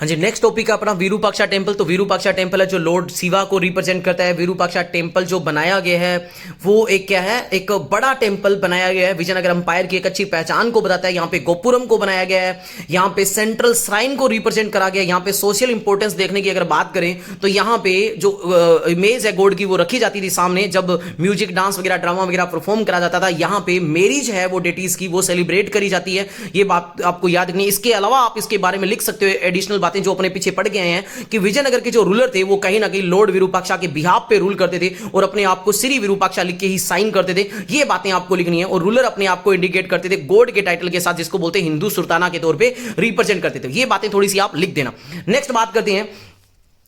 हाँ जी, नेक्स्ट टॉपिक है अपना विरूपाक्षा टेंपल। तो विरूपाक्षा टेंपल है जो लॉर्ड शिवा को रिप्रेजेंट करता है। विरूपाक्षा टेंपल जो बनाया गया है वो एक क्या है, एक बड़ा टेंपल बनाया गया है, विजयनगर अंपायर की एक अच्छी पहचान को बताता है। यहाँ पे गोपुरम को बनाया गया है, यहाँ पे सेंट्रल श्राइन को रिप्रेजेंट करा गया है। यहाँ पे सोशल इंपोर्टेंस देखने की अगर बात करें तो यहाँ पे जो इमेज है गॉड की वो रखी जाती थी सामने, जब म्यूजिक डांस वगैरह ड्रामा वगैरह परफॉर्म करा जाता था। यहाँ पे मैरिज है वो डेटीज की वो सेलिब्रेट करी जाती है, ये बात आपको याद रखनी है। इसके अलावा आप इसके बारे में लिख सकते हो एडिशनल जो अपने पीछे पड़ गए हैं कि विजयनगर के जो रूलर थे वो कहीं ना कहीं लॉर्ड विरूपाक्षा के बिहाफ पे रूल करते थे और अपने आप को श्री विरूपाक्षा लिख के ही साइन करते थे। ये बातें आपको लिखनी है। और रूलर अपने आप को इंडिकेट करते थे गॉड के टाइटल के साथ, जिसको बोलते हैं हिंदू सुल्ताना के तौर पे रिप्रेजेंट करते थे। ये बातें थोड़ी सी आप लिख देना। नेक्स्ट बात करते हैं,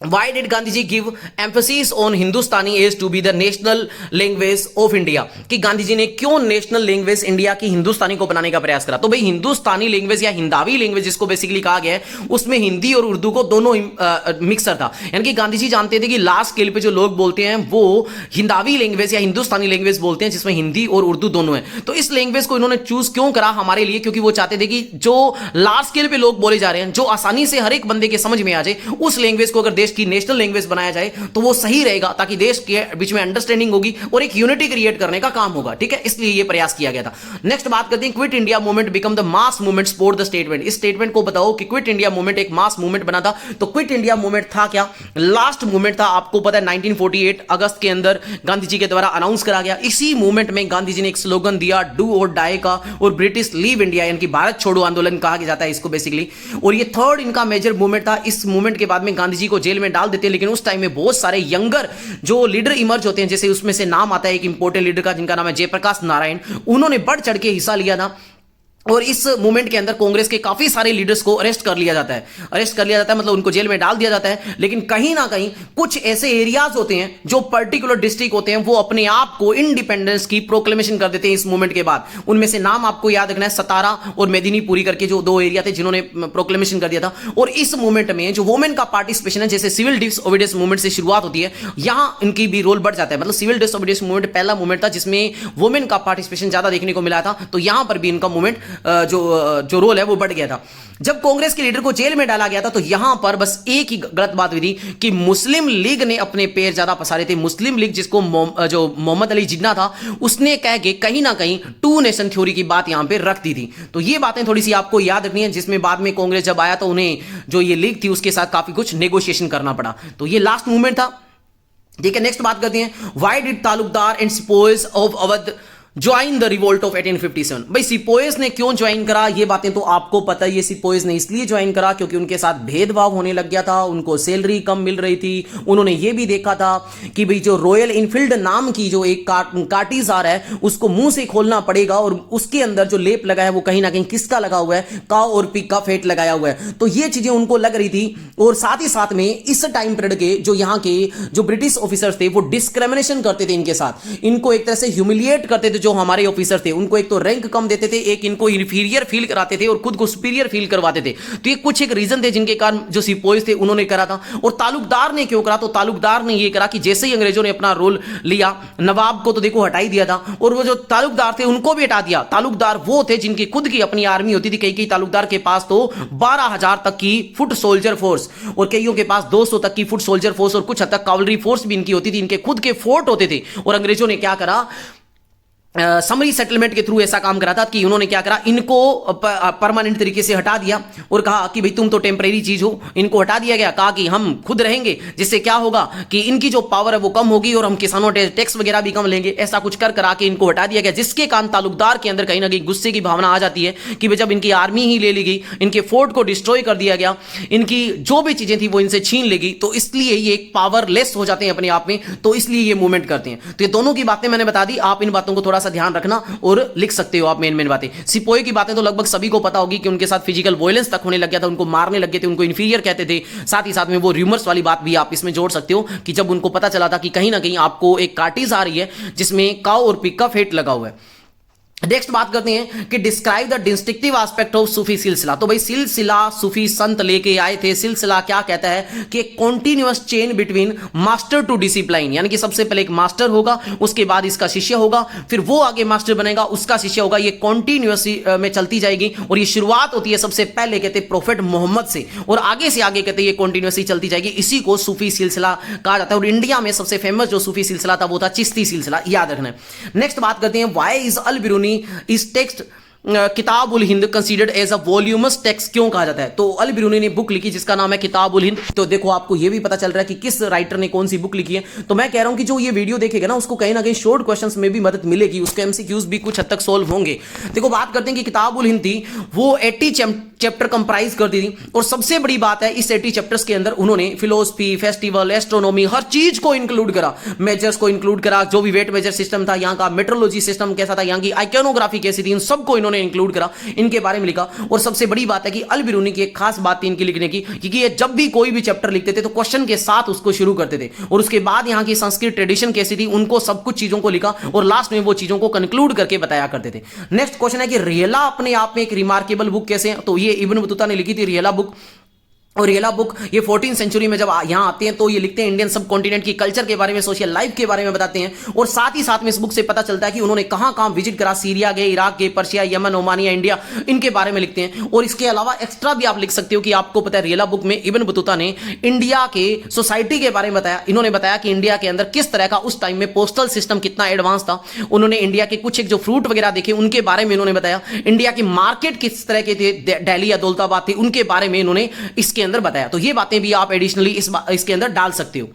Why did Gandhi ji give emphasis on Hindustani as to be the national language of India? कि गांधी जी ने क्यों नेशनल लैंग्वेज इंडिया की हिंदुस्तानी को बनाने का प्रयास करा? तो भाई हिंदुस्तानी लैंग्वेज या हिंदावी लैंग्वेज जिसको बेसिकली कहा गया है, उसमें हिंदी और उर्दू को दोनों मिक्सर था। यानी कि गांधी जी जानते थे कि लास्ट स्केल पे जो लोग बोलते हैं वो हिंदावी लैंग्वेज या हिंदुस्तानी लैंग्वेज बोलते हैं, जिसमें हिंदी और उर्दू दोनों है। तो इस लैंग्वेज को इन्होंने चूज क्यों करा हमारे लिए? क्योंकि वो चाहते थे कि जो लार्ज स्केल पे लोग बोले जा रहे हैं, जो आसानी से हर एक बंदे के समझ में आ जाए, उस लैंग्वेज को अगर देश की नेशनल लैंग्वेज बनाया जाए तो वो सही रहेगा, ताकि देश के बीच में अंडरस्टैंडिंग होगी और एक यूनिटी क्रिएट करने का काम होगा, ठीक है। इसलिए ये प्रयास किया गया था। नेक्स्ट बात करते हैं, quit India movement become the mass movement support the statement. इस स्टेटमेंट को बताओ कि क्विट इंडिया मूवमेंट एक मास मूवमेंट बना था। तो क्विट इंडिया मूवमेंट था क्या? लास्ट मूवमेंट था, आपको पता है 1948 अगस्त के अंदर गांधी जी के द्वारा अनाउंस करा गया। इसी मूवमेंट में गांधी जी ने एक स्लोगन दिया, डू और डाई का, और ब्रिटिश लीव इंडिया, यानी कि भारत छोड़ो आंदोलन कहा जाता है इसको बेसिकली। और ये थर्ड इनका मेजर मूवमेंट था। इस मूवमेंट के बाद में गांधी जी को जेल में डाल देते हैं, लेकिन उस टाइम में बहुत सारे यंगर जो लीडर इमर्ज होते हैं, जैसे उसमें से नाम आता है एक इंपोर्टेंट लीडर का जिनका नाम है जयप्रकाश नारायण। उन्होंने बढ़ चढ़ के हिस्सा लिया था, और इस मूवमेंट के अंदर कांग्रेस के काफी सारे लीडर्स को अरेस्ट कर लिया जाता है, मतलब उनको जेल में डाल दिया जाता है। लेकिन कहीं ना कहीं कुछ ऐसे एरियाज होते हैं जो पर्टिकुलर डिस्ट्रिक्ट होते हैं, वो अपने आप को इंडिपेंडेंस की प्रोक्लेमेशन कर देते हैं इस मूवमेंट के बाद। उनमें से नाम आपको याद रखना है, सतारा और मेदिनीपुरी करके जो दो एरिया थे जिन्होंने प्रोक्लेमेशन कर दिया था। और इस मूवमेंट में जो वुमेन का पार्टिसिपेशन है, जैसे सिविल डिसओबीडियंस मूवमेंट से शुरुआत होती है, यहां इनकी भी रोल बढ़ जाता है। मतलब सिविल डिसओबीडियंस मूवमेंट पहला मूवमेंट था जिसमें वुमेन का पार्टिसिपेशन ज्यादा देखने को मिला था, तो यहां पर भी इनका मूवमेंट जो रोल है वो बढ़ गया था। जब कांग्रेस के लीडर को जेल में डाला गया था, तो यहां पर बस एक ही गलत बात हुई थी कि मुस्लिम लीग ने अपने पैर ज्यादा पसारे थे। मुस्लिम लीग जिसको जो मोहम्मद अली जिन्ना था, उसने कह के कहीं ना कहीं टू नेशन थ्योरी की बात यहां पे रख दी थी। तो ये बातें थोड़ी सी आपको याद रखनी है, जिसमें बाद में कांग्रेस जब आया तो उन्हें जो ये लीग थी उसके साथ काफी कुछ नेगोशिएशन करना पड़ा। तो ये लास्ट मूवमेंट था, ठीक है। नेक्स्ट बात करते हैं, why did talukdar and sepoys of Awadh join the revolt of 1857। भाई सिपोइज ने क्यों ज्वाइन करा, ये बातें तो आपको पता है। ये सिपोइज ने इसलिए ज्वाइन करा क्योंकि उनके साथ भेदभाव होने लग गया था, उनको सैलरी कम मिल रही थी। उन्होंने ये भी देखा था कि भाई जो रॉयल इनफील्ड नाम की जो एक कार्टिजार है उसको मुंह से खोलना पड़ेगा, और उसके अंदर जो लेप लगा है वो कहीं ना कहीं किसका लगा हुआ है, काव और पिग का फेट लगाया हुआ है। तो ये चीजें उनको लग रही थी। और साथ ही साथ में इस टाइम पीरियड के जो यहाँ के जो ब्रिटिश ऑफिसर्स थे वो डिस्क्रिमिनेशन करते थे इनके साथ, इनको एक तरह से ह्यूमिलिएट करते थे जो हमारे ऑफिसर थे उनको एक तो रैंक कम देते थे, एक इनको इंफीरियर फील कराते थे और खुद को सुपीरियर फील करवाते थे। तो ये कुछ एक रीजन थे जिनके कारण जो सिपोही थे उन्होंने करा था। और तालुकदार ने क्यों करा? तो तालुकदार ने ये करा कि जैसे ही अंग्रेजों ने अपना रोल लिया, नवाब को तो देखो हटा ही दिया था, और वो जो तालुकदार थे उनको भी हटा दिया। तालुकदार वो थे जिनकी खुद की अपनी आर्मी होती थी। कई तालुकदार के पास तो 12,000 तक की फुट सोल्जर फोर्स, और कईयों के पास 200 तक की फुट सोल्जर फोर्स, और कुछ हद तक कावलरी फोर्स भी इनकी होती थी। इनके खुद के फोर्ट होते थे। और अंग्रेजों ने क्या करा? समरी सेटलमेंट के थ्रू ऐसा काम करा था कि उन्होंने क्या करा, इनको परमानेंट तरीके से हटा दिया और कहा कि भाई तुम तो टेम्परेरी चीज हो। इनको हटा दिया गया, कहा कि हम खुद रहेंगे, जिससे क्या होगा कि इनकी जो पावर है वो कम होगी और हम किसानों टैक्स वगैरह भी कम लेंगे। ऐसा कुछ कर करा के इनको हटा दिया गया, जिसके कारण तालुकदार के अंदर कहीं ना कहीं गुस्से की भावना आ जाती है कि भाई जब इनकी आर्मी ही ले ली गई, इनके फोर्ट को डिस्ट्रॉय कर दिया गया, इनकी जो भी चीजें थी वो इनसे छीन लेगी, तो इसलिए ये एक पावरलेस हो जाते हैं अपने आप में, तो इसलिए ये मूवमेंट करते हैं। तो ये दोनों की बातें मैंने बता दी, आप इन बातों को थोड़ा सा ध्यान रखना और लिख सकते हो आप मेन बातें। सिपोही की बातें तो लगभग सभी को पता होगी कि उनके साथ फिजिकल वायलेंस तक होने लग गया था, उनको मारने लग गए थे, उनको इंफीरियर कहते थे। साथ ही साथ में वो र्यूमर्स वाली बात भी आप इसमें जोड़ सकते हो कि जब उनको पता चला था कि कहीं ना कहीं आपको एक कार्टिज आ रही है जिसमें काऊ और पिग का फेट लगा हुआ है। नेक्स्ट बात करते हैं कि describe the distinctive aspect of Sufi silsila. तो भाई सिलसिला सूफी संत लेके आए थे। सिलसिला क्या कहता है कि continuous chain between master to discipline, यानी कि सबसे पहले एक मास्टर होगा, उसके बाद इसका शिष्य होगा, फिर वो आगे मास्टर बनेगा, उसका शिष्य होगा। ये कॉन्टिन्यूअस में चलती जाएगी और ये शुरुआत होती है सबसे पहले कहते हैं प्रोफेट मोहम्मद से, और आगे से आगे कहते हैं ये कॉन्टिन्यूअसली चलती जाएगी। इसी को सूफी सिलसिला कहा जाता है। और इंडिया में सबसे फेमस जो सूफी सिलसिला था वो था चिश्ती सिलसिला, याद रखना है। नेक्स्ट बात करते हैं, व्हाई इज अल बिरूनी इस text Kitab ul Hind considered as a voluminous text क्यों कहा जाता है? तो अल बिरूनी ने बुक लिखी जिसका नाम है किताब उल हिंद। तो देखो आपको ये भी पता चल रहा है कि किस राइटर ने कौन सी बुक लिखी है। तो मैं कह रहा हूं कि जो ये वीडियो देखेगा ना उसको कहीं ना कहीं शॉर्ट क्वेश्चंस में भी मदद मिलेगी, उसके एमसीक्यूज भी कुछ हद तक सोल्व होंगे। देखो बात करते हैं कि किताब उल हिंद थी वो 80 चैप्टर कंप्राइज करती थी, और सबसे बड़ी बात है इस 80 चैप्टर्स के अंदर उन्होंने फिलोसफी, फेस्टिवल, एस्ट्रोनॉमी, हर चीज को इंक्लूड करा, मेजर्स को इंक्लूड करा, जो भी वेट मेजर सिस्टम था, यहाँ का मेट्रोलॉजी सिस्टम कैसा था, यहाँ की आइकोनोग्राफी कैसी थी, इन सबको इन्होंने इंक्लूड करा, इनके बारे में लिखा। और सबसे बड़ी बात है कि अल बिरूनी की एक खास बात थी इनकी लिखने की, क्योंकि ये जब भी कोई भी चैप्टर लिखते थे तो क्वेश्चन के साथ उसको शुरू करते थे, और उसके बाद यहाँ की संस्कृत ट्रेडिशन कैसी थी उनको सब कुछ चीजों को लिखा, और लास्ट में वो चीजों को कंक्लूड करके बताया करते थे। नेक्स्ट क्वेश्चन है कि रियला अपने आप में एक रिमार्केबल बुक कैसे है? तो ये इब्न बतूता ने लिखी थी रियला बुक। और रियला बुक ये 14th सेंचुरी में जब यहाँ आते हैं तो ये लिखते हैं इंडियन सब कॉन्टिनेंट की कल्चर के बारे में, सोशल लाइफ के बारे में बताते हैं, और साथ ही साथ में इस बुक से पता चलता है कि उन्होंने कहाँ कहाँ विजिट करा, सीरिया गए, इराक गए, पर्शिया, यमन, ओमानिया, इंडिया, इनके बारे में लिखते हैं। और इसके अलावा एक्स्ट्रा भी आप लिख सकते हो कि आपको पता है रियला बुक में इब्न बतूता ने इंडिया के सोसाइटी के बारे में बताया। इन्होंने बताया कि इंडिया के अंदर किस तरह का उस टाइम में पोस्टल सिस्टम कितना एडवांस था। उन्होंने इंडिया के कुछ एक जो फ्रूट वगैरह देखे उनके बारे में इन्होंने बताया। इंडिया की मार्केट किस तरह के थे, दिल्ली या दौलताबाद थी, उनके बारे में इन्होंने इसके अंदर बताया। तो ये बातें भी आप एडिशनली इसके अंदर डाल सकते हो।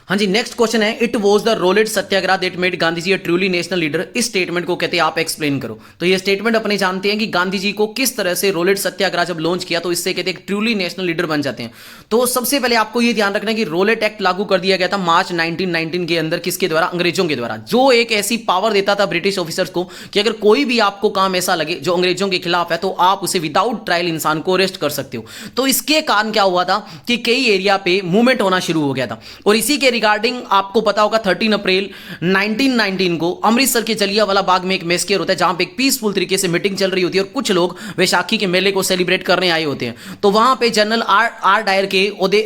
हाँ जी, नेक्स्ट क्वेश्चन है, it was the Rowlatt Satyagraha that made Gandhi ji a truly national leader. इस स्टेटमेंट को कहते हैं आप एक्सप्लेन करो। तो ये स्टेटमेंट अपने जानते हैं कि गांधी जी को किस तरह से रोलेट सत्याग्रह जब लॉन्च किया तो इससे कहते हैं ट्रूली नेशनल लीडर बन जाते हैं। तो सबसे पहले आपको ये ध्यान रखना है कि रोलेट एक्ट लागू कर दिया गया था मार्च 1919 के अंदर, किसके द्वारा? अंग्रेजों के द्वारा, जो एक ऐसी पावर देता था ब्रिटिश ऑफिसर्स को कि अगर कोई भी आपको काम ऐसा लगे जो अंग्रेजों के खिलाफ है तो आप उसे विदाउट ट्रायल इंसान को अरेस्ट कर सकते हो। तो इसके कारण क्या हुआ था कि कई एरिया पे मूवमेंट होना शुरू हो गया था, और इसी के रिगार्डिंग आपको पता होगा 13 अप्रैल 1919 को अमृतसर के जलियांवाला बाग में एक मैसेकर होता है जहां पे एक पीसफुल तरीके से मीटिंग चल रही होती है और कुछ लोग वैशाखी के मेले को सेलिब्रेट करने आए होते हैं। तो वहां पे जनरल आर डायर के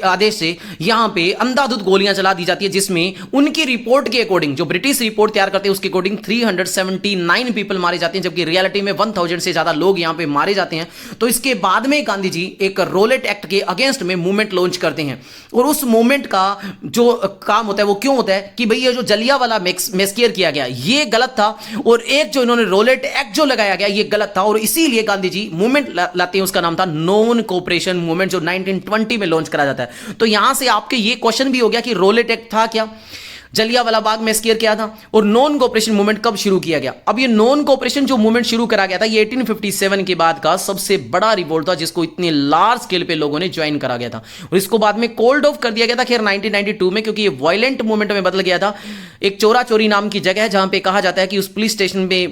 आदेश से यहां पे अंधाधुंध गोलियां चला दी जाती है, जिसमें उनकी रिपोर्ट के अकॉर्डिंग, जो ब्रिटिश रिपोर्ट तैयार करते हैं उसके अकॉर्डिंग 379 पीपल मारे जाते हैं, जबकि रियलिटी में 1000 से ज्यादा लोग यहां पे मारे जाते हैं। तो इसके बाद में गांधी जी एक रोलेट एक्ट के अगेंस्ट में मूवमेंट लॉन्च करते हैं, और उस मूवमेंट का जो काम होता है वो क्यों होता है कि भाई ये जो जलियांवाला मैसेकर किया गया ये गलत था, और एक जो इन्होंने रोलेट एक्ट जो लगाया गया ये गलत था, और इसीलिए गांधी जी मूवमेंट लाते हैं। उसका नाम था नॉन कोऑपरेशन मूवमेंट, जो 1920 में लॉन्च करा जाता है। तो यहां से आपके ये क्वेश्चन भी हो गया कि रोलेट एक्ट था क्या, जलियांवाला बाग मैसेकर किया था, और नॉन कोऑपरेशन मूवमेंट कब शुरू किया गया? अब ये नॉन कोऑपरेशन जो मूवमेंट शुरू करा गया था ये 1857 के बाद का सबसे बड़ा रिवोल्ट था, जिसको इतने लार्ज स्केल पे लोगों ने ज्वाइन करा गया था, और इसको बाद में कोल्ड ऑफ कर दिया गया था खैर 1992 में, क्योंकि ये वायलेंट मूवमेंट में बदल गया था। एक चोरा चोरी नाम की जगह है जहां पे कहा जाता है कि उस पुलिस स्टेशन पे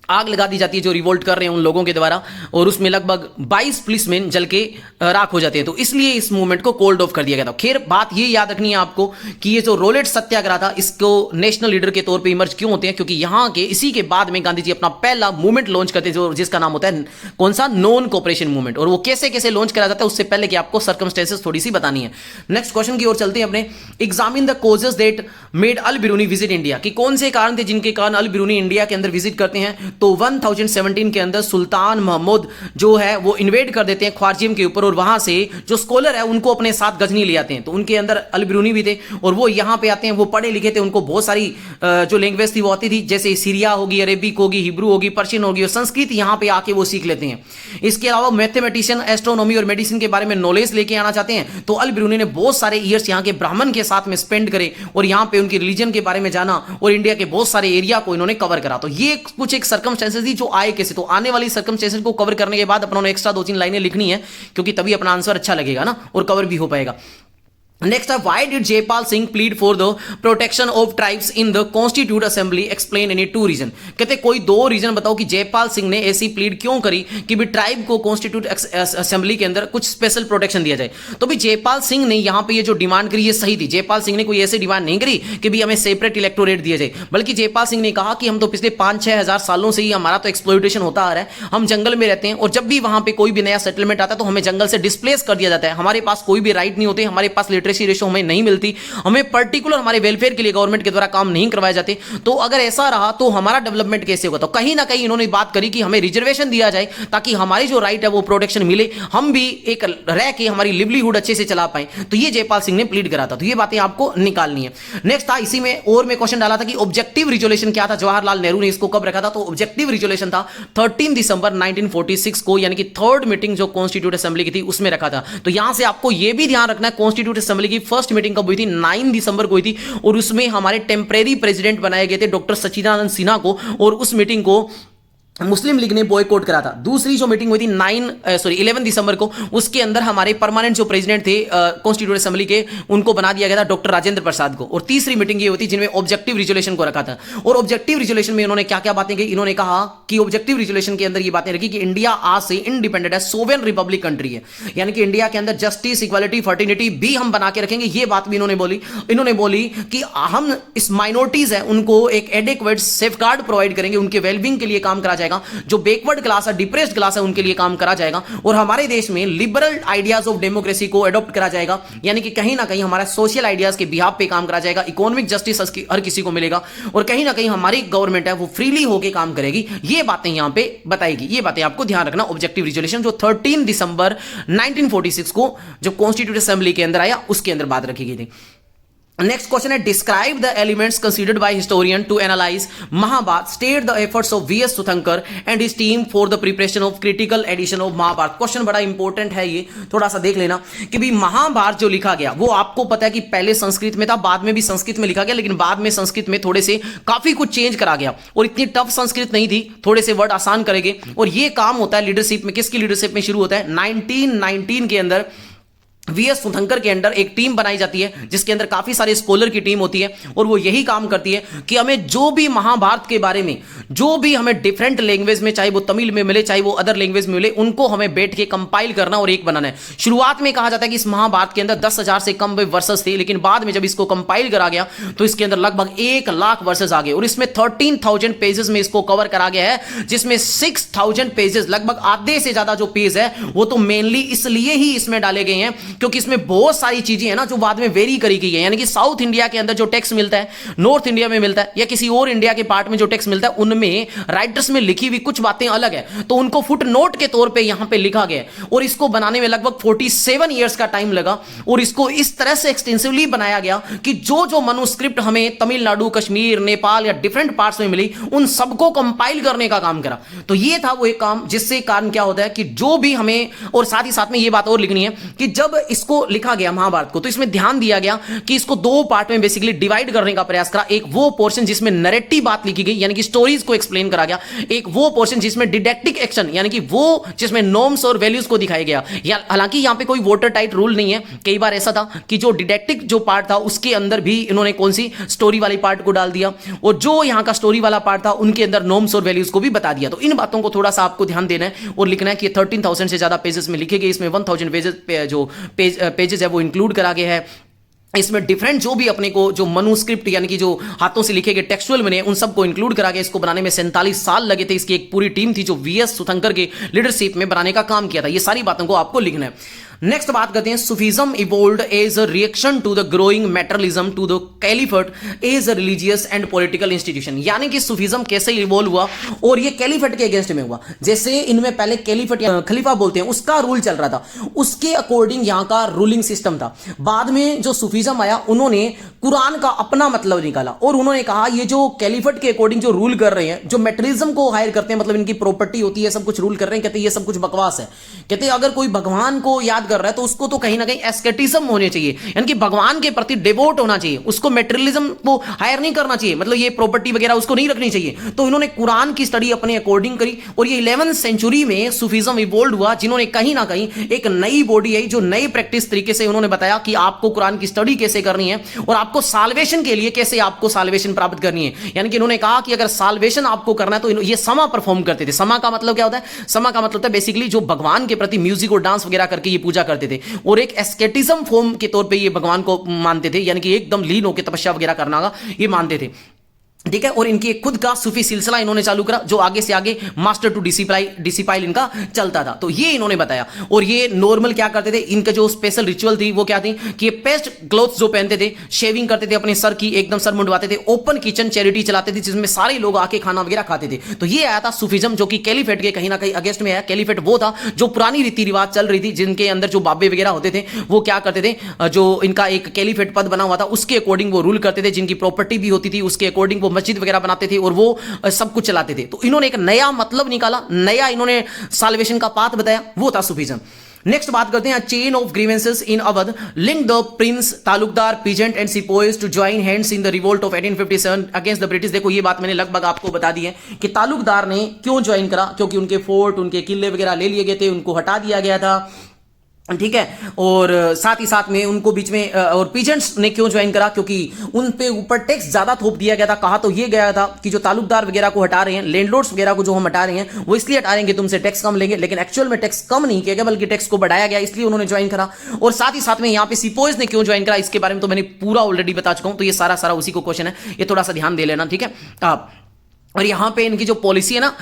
आग लगा दी जाती है जो रिवोल्ट कर रहे हैं उन लोगों के द्वारा, और उसमें लगभग 22 पुलिसमैन जल के राख हो जाते हैं। तो इसलिए इस मूवमेंट को कोल्ड ऑफ कर दिया गया था। खैर बात ये याद रखनी है आपको कि ये जो रोलेट सत्याग्रह था इसको नेशनल लीडर के तौर पे इमर्ज क्यों होते हैं, क्योंकि यहां के इसी के बाद में गांधी जी अपना पहला मूवमेंट लॉन्च करते हैं जो जिसका नाम होता है कौन सा, नॉन कोऑपरेशन मूवमेंट। और वो कैसे कैसे लॉन्च करा जाता है उससे पहले कि आपको सर्कमस्टेंसेस थोड़ी सी बतानी है। नेक्स्ट क्वेश्चन की ओर चलते हैं अपने। Examine the causes that made Al Biruni visit India, कि कौन से कारण थे जिनके कारण अल बिरूनी इंडिया के अंदर विजिट करते हैं। तो 1017 के अंदर सुल्तान महमूद जो है वो इन्वेड कर देते हैं ख्वारजीम के ऊपर, और वहां से जो स्कॉलर है उनको अपने साथ गजनी ले आते हैं। तो उनके अंदर अल बिरूनी भी थे और वो यहां पे आते हैं, वो पढ़े लिखे थे, उनको बहुत सारी जो लैंग्वेज थी वो आती थी, जैसे सीरिया होगी, अरेबिक होगी, हिब्रू होगी, पर्शियन होगी, और संस्कृत यहां पे आके वो सीख लेते हैं। इसके अलावा मैथमेटिशियन, एस्ट्रोनॉमी और मेडिसिन के बारे में नॉलेज लेके आना चाहते हैं। तो अल बिरूनी ने बहुत सारे ईयर्स यहाँ के ब्राह्मण के साथ में स्पेंड करे और यहाँ पे उनकी रिलीजन के बारे में जाना, और इंडिया के बहुत सारे एरिया को इन्होंने कवर करा। तो ये कुछ एक सर्कमस्टेंसेस थी जो आए कैसे। तो आने वाली सर्कमस्टेंसेस को कवर करने के बाद अपनों ने एक्स्ट्रा 2-3 लाइनें लिखनी है, क्योंकि तभी अपना आंसर अच्छा लगेगा ना और कवर भी हो पाएगा। नेक्स्ट है, why did Jaipal Singh plead for the protection of tribes in the constitute assembly, explain any 2 reason. कहते कोई 2 रीजन बताओ कि जयपाल सिंह ने ऐसी प्लीड क्यों करी कि भी ट्राइब को कॉन्स्टिट्यूट असेंबली के अंदर कुछ स्पेशल प्रोटेक्शन दिया जाए। तो भी जयपाल सिंह ने यहां पे ये जो डिमांड करी ये सही थी। जयपाल सिंह ने कोई ऐसी डिमांड नहीं करी कि भी हमें सेपरेट इलेक्टोरेट दिया जाए, बल्कि जयपाल सिंह ने कहा कि हम तो पिछले 5-6 हजार सालों से ही हमारा तो एक्सप्लॉयटेशन होता आ रहा है, हम जंगल में रहते हैं, और जब भी वहां पे कोई भी नया सेटलमेंट आता है तो हमें जंगल से डिस्प्लेस कर दिया जाता है, हमारे पास कोई भी राइट नहीं होते, हमारे पास लिटरेसी रेशो हमें नहीं मिलती, हमें पर्टिकुलर हमारे वेलफेयर के लिए गवर्नमेंट के द्वारा काम नहीं करवाए जाते। तो अगर ऐसा रहा तो हमारा डेवलपमेंट कैसे होगा। तो कहीं ना कहीं इन्होंने बात करी कि हमें रिजर्वेशन दिया जाए ताकि हमारी जो राइट है वो प्रोटेक्शन मिले, हम भी एक रह के हमारी लिवलीहुड अच्छे से चला पाए। तो ये जयपाल सिंह ने प्लीड करा था। तो ये बातें आपको निकालनी है। नेक्स्ट था, इसी में और मैं क्वेश्चन डाला था कि ऑब्जेक्टिव रिजोल्यूशन क्या था, जवाहरलाल नेहरू ने इसको कब रखा था। तो ऑब्जेक्टिव रिजोल्यूशन था 13 दिसंबर 1946 को, यानी कि थर्ड मीटिंग जो कॉन्स्टिट्यूट असेंबली की थी उसमें रखा था। तो यहां से आपको यह भी ध्यान रखना है कॉन्स्टिट्यूट असेंबली की फर्स्ट मीटिंग कब हुई थी, 9 दिसंबर को हुई थी, और उसमें हमारे टेम्परेरी प्रेसिडेंट बनाए गए थे डॉक्टर सच्चिदानंद सिन्हा को, और उस मीटिंग को मुस्लिम लीग ने बॉयकॉट करा था। दूसरी जो मीटिंग हुई थी 11 दिसंबर को, उसके अंदर हमारे परमानेंट जो प्रेसिडेंट थे कॉन्स्टिट्यूट असेंबली के, उनको बना दिया गया था डॉक्टर राजेंद्र प्रसाद को। और तीसरी मीटिंग ये होती जिनमें ऑब्जेक्टिव रिजोल्यूशन को रखा था। और ऑब्जेक्टिव रिजोल्यूशन में इन्होंने क्या क्या बातें की, इन्होंने कहा कि ऑब्जेक्टिव रिजोल्यूशन के अंदर ये बातें रखी कि इंडिया आज से इंडिपेंडेंट है, सोवेरेन रिपब्लिक कंट्री है, यानी कि इंडिया के अंदर जस्टिस, इक्वालिटी, फर्टिनिटी भी हम बना के रखेंगे। ये बात भी इन्होंने बोली कि हम इस माइनॉरिटीज है उनको एक एडिक्वेट सेफगार्ड प्रोवाइड करेंगे, उनके वेलबींग के लिए काम करा जाएगा, जो बैकवर्ड क्लास है, डिप्रेस्ड क्लास है, उनके लिए काम करा जाएगा, और हमारे देश में लिबरल आइडियाज ऑफ डेमोक्रेसी को अडॉप्ट करा जाएगा, यानी कि कहीं ना कहीं हमारा सोशल आइडियाज के बिहाफ पे काम करा जाएगा, इकोनॉमिक जस्टिस हर किसी को मिलेगा, और कहीं ना कहीं हमारी गवर्नमेंट है वो फ्रीली होकर काम करेगी। ये बातें यहां पे बताएगी। ये बातें आपको ध्यान रखना। ऑब्जेक्टिव रिजोल्यूशन जो 13 दिसंबर 1946 को जो कॉन्स्टिट्यूट असेंबली के अंदर आया उसके अंदर बात रखी गई थी। नेक्स्ट क्वेश्चन है, describe the elements considered by historian to analyze Mahabharata, state the efforts of VS Sukthankar and his team for the preparation of critical edition of Mahabharata. Question बड़ा इंपॉर्टेंट है, ये थोड़ा सा देख लेना कि भी महाभारत जो लिखा गया वो आपको पता है कि पहले संस्कृत में था, बाद में भी संस्कृत में लिखा गया, लेकिन बाद में संस्कृत में थोड़े से काफी कुछ चेंज करा गया, और इतनी टफ संस्कृत नहीं थी, थोड़े से वर्ड आसान करेंगे। और ये काम होता है लीडरशिप में, किसकी लीडरशिप में शुरू होता है 1919 के अंदर वीएस सुथंकर के अंडर एक टीम बनाई जाती है जिसके अंदर काफी सारे स्कॉलर की टीम होती है, और वो यही काम करती है कि हमें जो भी महाभारत के बारे में जो भी हमें डिफरेंट लैंग्वेज में, चाहे वो तमिल में मिले चाहे वो अदर लैंग्वेज में मिले, उनको हमें बैठ के कंपाइल करना और एक बनाना है। शुरुआत में कहा जाता है कि इस महाभारत के अंदर 10,000 से कम वर्सेस थे, लेकिन बाद में जब इसको कंपाइल करा गया तो इसके अंदर लगभग 1 लाख वर्सेस आ गए, और इसमें 13,000 पेजेस में इसको कवर करा गया है, जिसमें 6,000 पेजेस, लगभग आधे से ज्यादा जो पेज है वो तो मेनली इसलिए ही इसमें डाले गए हैं क्योंकि इसमें बहुत सारी चीजें हैं ना जो बाद में वेरी करी गई है। यानी कि साउथ इंडिया के अंदर जो टेक्स्ट मिलता है, नॉर्थ इंडिया में मिलता है, या किसी और इंडिया के पार्ट में जो टेक्स्ट मिलता है, उनमें राइटर्स में लिखी हुई कुछ बातें अलग है, तो उनको फुट नोट के तौर पे यहां पे लिखा गया, और इसको बनाने में लगभग 47 ईयर्स का टाइम लगा, और इसको इस तरह से एक्सटेंसिवली बनाया गया कि जो जो मनुस्क्रिप्ट हमें तमिलनाडु, कश्मीर, नेपाल या डिफरेंट पार्ट्स में मिली, उन सबको कंपाइल करने का काम करा। तो ये था वो एक काम, जिससे कारण क्या होता है कि जो भी हमें, और साथ ही साथ में ये बात और लिखनी है कि जब इसको लिखा गया महाभारत को, तो इसमें ध्यान दिया गया कि इसको दो पार्ट में बेसिकली डिवाइड करने का प्रयास करा। एक वो पोर्शन जिसमें नैरेटिव बात लिखी गई यानी कि स्टोरीज को एक्सप्लेन करा गया, एक वो पोर्शन जिसमें डिडक्टिक एक्शन यानी कि वो जिसमें नॉर्म्स और वैल्यूज को दिखाया गया। हालांकि यहां पे कोई वाटर टाइट रूल नहीं है, कई बार ऐसा था कि जो डिडक्टिक जो पार्ट था उसके अंदर भी इन्होंने कौन सी स्टोरी वाली पार्ट को डाल दिया, और जो यहां का स्टोरी वाला पार्ट था उनके अंदर नॉर्म्स और वैल्यूज को भी बता दिया। तो इन बातों को थोड़ा सा आपको ध्यान देना है और लिखना है कि 13,000 से ज्यादा पेजेस में लिखे गए, इसमें 1,000 पेजेस जो पेजेस है वो इंक्लूड करा गया है। इसमें डिफरेंट जो भी अपने को जो मनुस्क्रिप्ट यानी कि जो हाथों से लिखे गए टेक्सुअल बने उन सबको इंक्लूड करा के इसको बनाने में 47 साल लगे थे। इसकी एक पूरी टीम थी जो वीएस सुथंकर के लीडरशिप में बनाने का काम किया था। ये सारी बातों को आपको लिखना है। नेक्स्ट बात करते हैं, Sufism evolved as a reaction to the growing materialism to the caliphate as a religious and political institution. यानी कि सूफीज्म कैसे इवोल्व हुआ और ये कैलिफेट के अगेंस्ट में हुआ। जैसे इनमें पहले कैलिफेट या खलीफा बोलते हैं उसका रूल चल रहा था, उसके अकॉर्डिंग यहां का रूलिंग सिस्टम था। बाद में जो सूफीज्म आया उन्होंने कुरान का अपना मतलब निकाला और उन्होंने कहा ये जो कैलिफेट के अकॉर्डिंग जो रूल कर रहे हैं, जो मेटरलिज्म को हायर करते हैं, मतलब इनकी प्रॉपर्टी होती है, सब कुछ रूल कर रहे हैं, कहते हैं ये सब कुछ बकवास है। कहते हैं अगर कोई भगवान को याद कर रहा है तो उसको तो कहीं ना कहीं एस्केटिज्म होने चाहिए, यानी कि भगवान के प्रति डिवोट होना चाहिए, उसको मेटेरियलिज्म को हायर नहीं करना चाहिए, मतलब ये प्रॉपर्टी वगैरह उसको नहीं रखनी चाहिए। तो इन्होंने कुरान की स्टडी अपने अकॉर्डिंग करी और ये 11वीं सेंचुरी में सूफीज्म इवोल्व हुआ, जिन्होंने कहीं ना कहीं एक नई बॉडी आई, जो नई प्रैक्टिस तरीके से उन्होंने बताया कि आपको कुरान की स्टडी कैसे करनी है और आपको साल्वेशन के लिए कैसे आपको साल्वेशन प्राप्त करनी है। यानी कि इन्होंने कहा कि अगर साल्वेशन आपको करना है तो ये समा परफॉर्म करते थे। समा का मतलब क्या होता है? समा का मतलब होता है बेसिकली जो भगवान के प्रति म्यूजिक और डांस वगैरह करके ये पूजा करते थे और एक एस्केटिज्म फॉर्म के तौर पे ये भगवान को मानते थे, यानी कि एकदम लीन होकर तपस्या वगैरह करना ये मानते थे। ठीक है, और इनकी एक खुद का सूफी सिलसिला इन्होंने चालू करा जो आगे से आगे मास्टर टू डिसिपाइल इनका चलता था। तो ये इन्होंने बताया और ये नॉर्मल क्या करते थे, इनका जो स्पेशल रिचुअल थी वो क्या थी कि ये पेस्ट क्लोथ्स जो पहनते थे, शेविंग करते थे अपने सर की, एकदम सर मुंडवाते थे, ओपन किचन चैरिटी चलाते थे जिसमें सारे लोग आके खाना वगैरह खाते थे। तो ये आया था सूफीज्म जो कि कैलिफेट के कहीं ना कहीं अगेंस्ट में आया। कैलिफेट वो था जो पुरानी रीति रिवाज चल रही थी, जिनके अंदर जो बाबे वगैरह होते थे वो क्या करते थे, जो इनका एक कैलिफेट पद बना हुआ था उसके अकॉर्डिंग वो रूल करते थे, जिनकी प्रॉपर्टी भी होती थी उसके अकॉर्डिंग वो मस्जिद वगैरह बनाते थे और वो सब कुछ चलाते थे। तो इन्होंने एक नया मतलब निकाला, नया इन्होंने साल्वेशन का पाथ बताया, वो था सूफीज्म। नेक्स्ट बात करते हैं, chain of grievances in Awadh link the prince talukdar peasant and sepoys to join hands in the revolt of 1857 against the British. देखो ये बात मैंने लगभग आपको बता दी है कि तालुकदार ने क्यों ज्वाइन करा, क्योंकि उनके फोर्ट उनके किले वगैरह ले लिए गए थे, उनको हटा दिया गया था। ठीक है, और साथ ही साथ में उनको बीच में और पीजेंट्स ने क्यों ज्वाइन करा, क्योंकि उन पे ऊपर टैक्स ज्यादा थोप दिया गया था। कहा तो ये गया था कि जो तालुकदार वगैरह को हटा रहे हैं, लैंडलॉर्ड्स वगैरह को जो हम हटा रहे हैं वो इसलिए हटा रहे हैं कि तुमसे टैक्स कम लेंगे, लेकिन एक्चुअल में टैक्स कम नहीं किया गया बल्कि टैक्स को बढ़ाया गया, इसलिए उन्होंने ज्वाइन करा। और साथ ही साथ में यहाँ पे सिपोइज ने क्यों ज्वाइन करा इसके बारे में तो मैंने पूरा ऑलरेडी बता चुका हूं, तो ये सारा सारा उसी को क्वेश्चन है, ये थोड़ा सा ध्यान दे लेना। ठीक है, आप और यहां पे इनकी जो पॉलिसी है ना,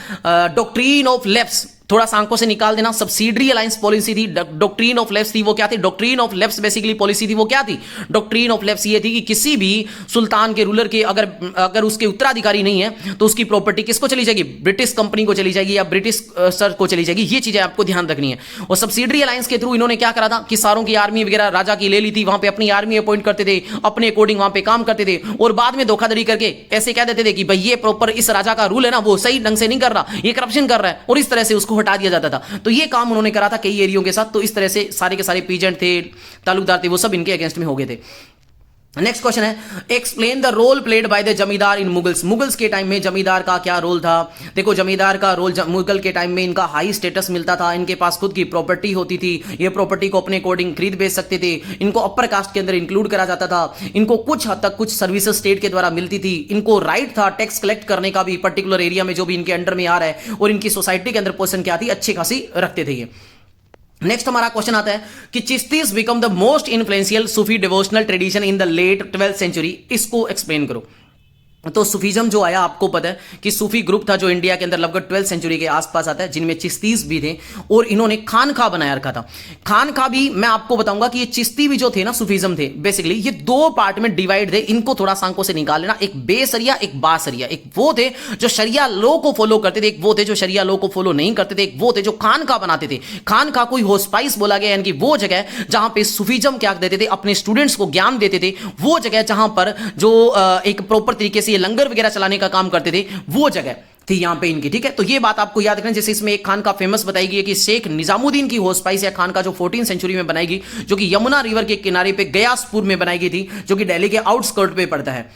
डॉक्ट्रीन ऑफ लेफ्ट्स, थोड़ा सा आंखों से निकाल देना। सब्सिडरी अलायंस पॉलिसी थी, डॉक्ट्रीन ऑफ लेफ्ट्स थी, वो क्या थी? डॉक्ट्रीन ऑफ लेफ्ट्स बेसिकली पॉलिसी थी, वो क्या थी? डॉक्ट्रीन ऑफ लेफ्ट्स ये थी कि किसी भी सुल्तान के रूलर के अगर उसके उत्तराधिकारी नहीं है तो उसकी प्रॉपर्टी किसको चली जाएगी? ब्रिटिश कंपनी को चली जाएगी या ब्रिटिश सर को चली जाएगी। ये चीजें आपको ध्यान रखनी है। और सब्सिडरी अलायंस के थ्रू इन्होंने क्या करा था कि सारों की आर्मी वगैरह राजा की ले ली थी, वहां पे अपनी आर्मी अपॉइंट करते थे, अपने अकॉर्डिंग वहां पे काम करते थे और बाद में धोखाधड़ी करके ऐसे कह देते थे कि भाई ये प्रॉपर इस राजा का रूल है ना वो सही ढंग से नहीं कर रहा, ये करप्शन कर रहा है, और इस तरह से उसको हटा दिया जाता था। तो ये काम उन्होंने करा था कई एरियो के साथ। तो इस तरह से सारे के सारे पीजेंट थे, तालुकदार थे, वो सब इनके अगेंस्ट में हो गए थे। नेक्स्ट क्वेश्चन है, explain the role played by the zamindar in Mughals. Mughals के टाइम में जमींदार का क्या रोल था? देखो जमींदार का रोल, मुगल के टाइम में इनका हाई स्टेटस मिलता था, इनके पास खुद की प्रॉपर्टी होती थी, ये प्रॉपर्टी को अपने अकॉर्डिंग खरीद बेच सकते थे, इनको अपर कास्ट के अंदर इंक्लूड करा जाता था, इनको कुछ हद तक कुछ सर्विसेज स्टेट के द्वारा मिलती थी, इनको राइट था टैक्स कलेक्ट करने का भी पर्टिकुलर एरिया में जो भी इनके अंडर में आ रहा है, और इनकी सोसाइटी के अंदर पोजीशन क्या थी? अच्छी खासी रखते थे ये। नेक्स्ट हमारा क्वेश्चन आता है कि Chishtis become the most influential Sufi devotional tradition in the late 12th century. इसको एक्सप्लेन करो। तो सूफीज्म जो आया आपको पता है कि सूफी ग्रुप था जो इंडिया के अंदर लगभग 12th सेंचुरी के आसपास आता है, जिनमें चिश्तीज भी थे और इन्होंने खानखा बनाया रखा था। खानखा भी मैं आपको बताऊंगा कि ये चिश्ती भी जो थे ना सूफीज्म थे, बेसिकली ये दो पार्ट में डिवाइड थे। इनको थोड़ा सांकों से निकाल लेना, एक बेसरिया एक बासरिया। एक वो थे जो शरिया लॉ को फॉलो करते थे, एक वो थे जो शरिया लॉ को फॉलो नहीं करते थे, एक वो थे जो खानखा बनाते थे। खानखा कोई होस्पाइस बोला गया, यानी कि वो जगह जहां पे सूफीज्म क्या देते थे, अपने स्टूडेंट्स को ज्ञान देते थे, वो जगह जहां पर जो एक प्रॉपर तरीके से ये लंगर वगैरह चलाने का काम करते थे, वो जगह थी यहाँ पे इनकी, ठीक है। तो ये बात आपको याद रखना। जैसे इसमें एक खान का फेमस बताई गई है कि शेख निजामुद्दीन की होस्पाइस या खान का जो 14th सेंचुरी में बनाई गई, जो कि यमुना रिवर के किनारे पे गयासपुर में बनाई गई थी, जो कि दिल्ली के आउटस्कर्ट पे पड़ता है,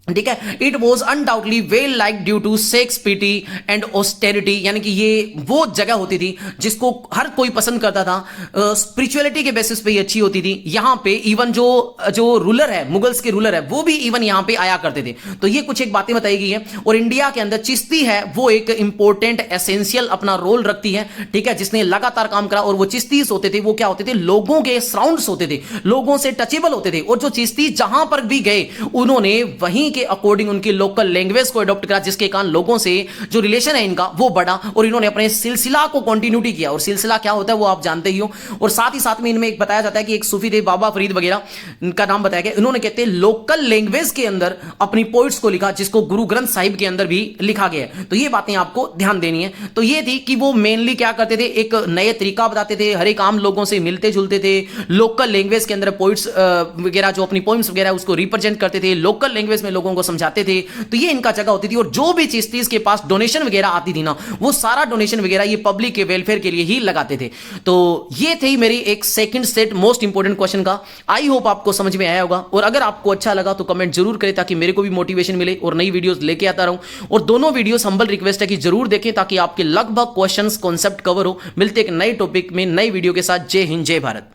ठीक है। It was undoubtedly well like due to sects piety and austerity, यानी कि ये वो जगह होती थी जिसको हर कोई पसंद करता था, स्पिरिचुअलिटी के बेसिस पे ये अच्छी होती थी। यहां पे इवन जो रूलर है, मुगल्स के रूलर है, वो भी इवन यहां पे आया करते थे। तो ये कुछ एक बातें बताई गई है। और इंडिया के अंदर चिश्ती है वो एक इंपॉर्टेंट एसेंशियल अपना रोल रखती है, ठीक है, जिसने लगातार काम करा। और वो चिश्तीस होते थे, वो क्या होते थे, लोगों के सराउंड्स होते थे, लोगों से टचेबल होते थे। और जो चिश्ती जहां पर भी गए उन्होंने वहीं के अकॉर्डिंग उनकी लोकल लैंग्वेज को अडॉप्ट करा, जिसके कारण लोगों से जो रिलेशन है इनका वो बढ़ा और इन्होंने अपने सिलसिला को कंटिन्यूटी किया। और सिलसिला क्या होता है वो आप जानते ही हो। और साथ ही साथ में इनमें एक बताया जाता है कि एक सूफी थे बाबा फरीद वगैरह, इनका नाम बताया गया। इन्होंने कहते हैं लोकल लैंग्वेज के अंदर अपनी पोइट्स को लिखा, जिसको गुरु ग्रंथ साहिब के अंदर भी लिखा गया है। तो ये बातें आपको ध्यान देनी है। तो ये थी कि वो मेनली क्या करते थे, एक नए तरीका बताते थे, हर एक आम लोगों से मिलते जुलते थे, लोकल लैंग्वेज के अंदर पोइट्स वगैरह जो अपनी पोइम्स वगैरह उसको रिप्रेजेंट करते थे, लोकल लैंग्वेज में लोगों को समझाते थे। तो ये इनका जगह होती थी। और जो भी चिश्तीस के पास डोनेशन वगैरह आती थी ना, वो सारा डोनेशन वगैरह ये पब्लिक के वेलफेयर के लिए ही लगाते थे। तो ये थी मेरी एक second set most important question का। आई होप आपको समझ में आया होगा। और अगर आपको अच्छा लगा तो कमेंट जरूर करें, ताकि मेरे को भी मोटिवेशन मिले और नई वीडियोस लेके आता रहूं। और दोनों वीडियोस हम्बल रिक्वेस्ट है कि जरूर देखें, ताकि आपके लगभग क्वेश्चंस कॉन्सेप्ट कवर हो। मिलते एक नए टॉपिक में नई वीडियो के साथ। जय हिंद, जय भारत।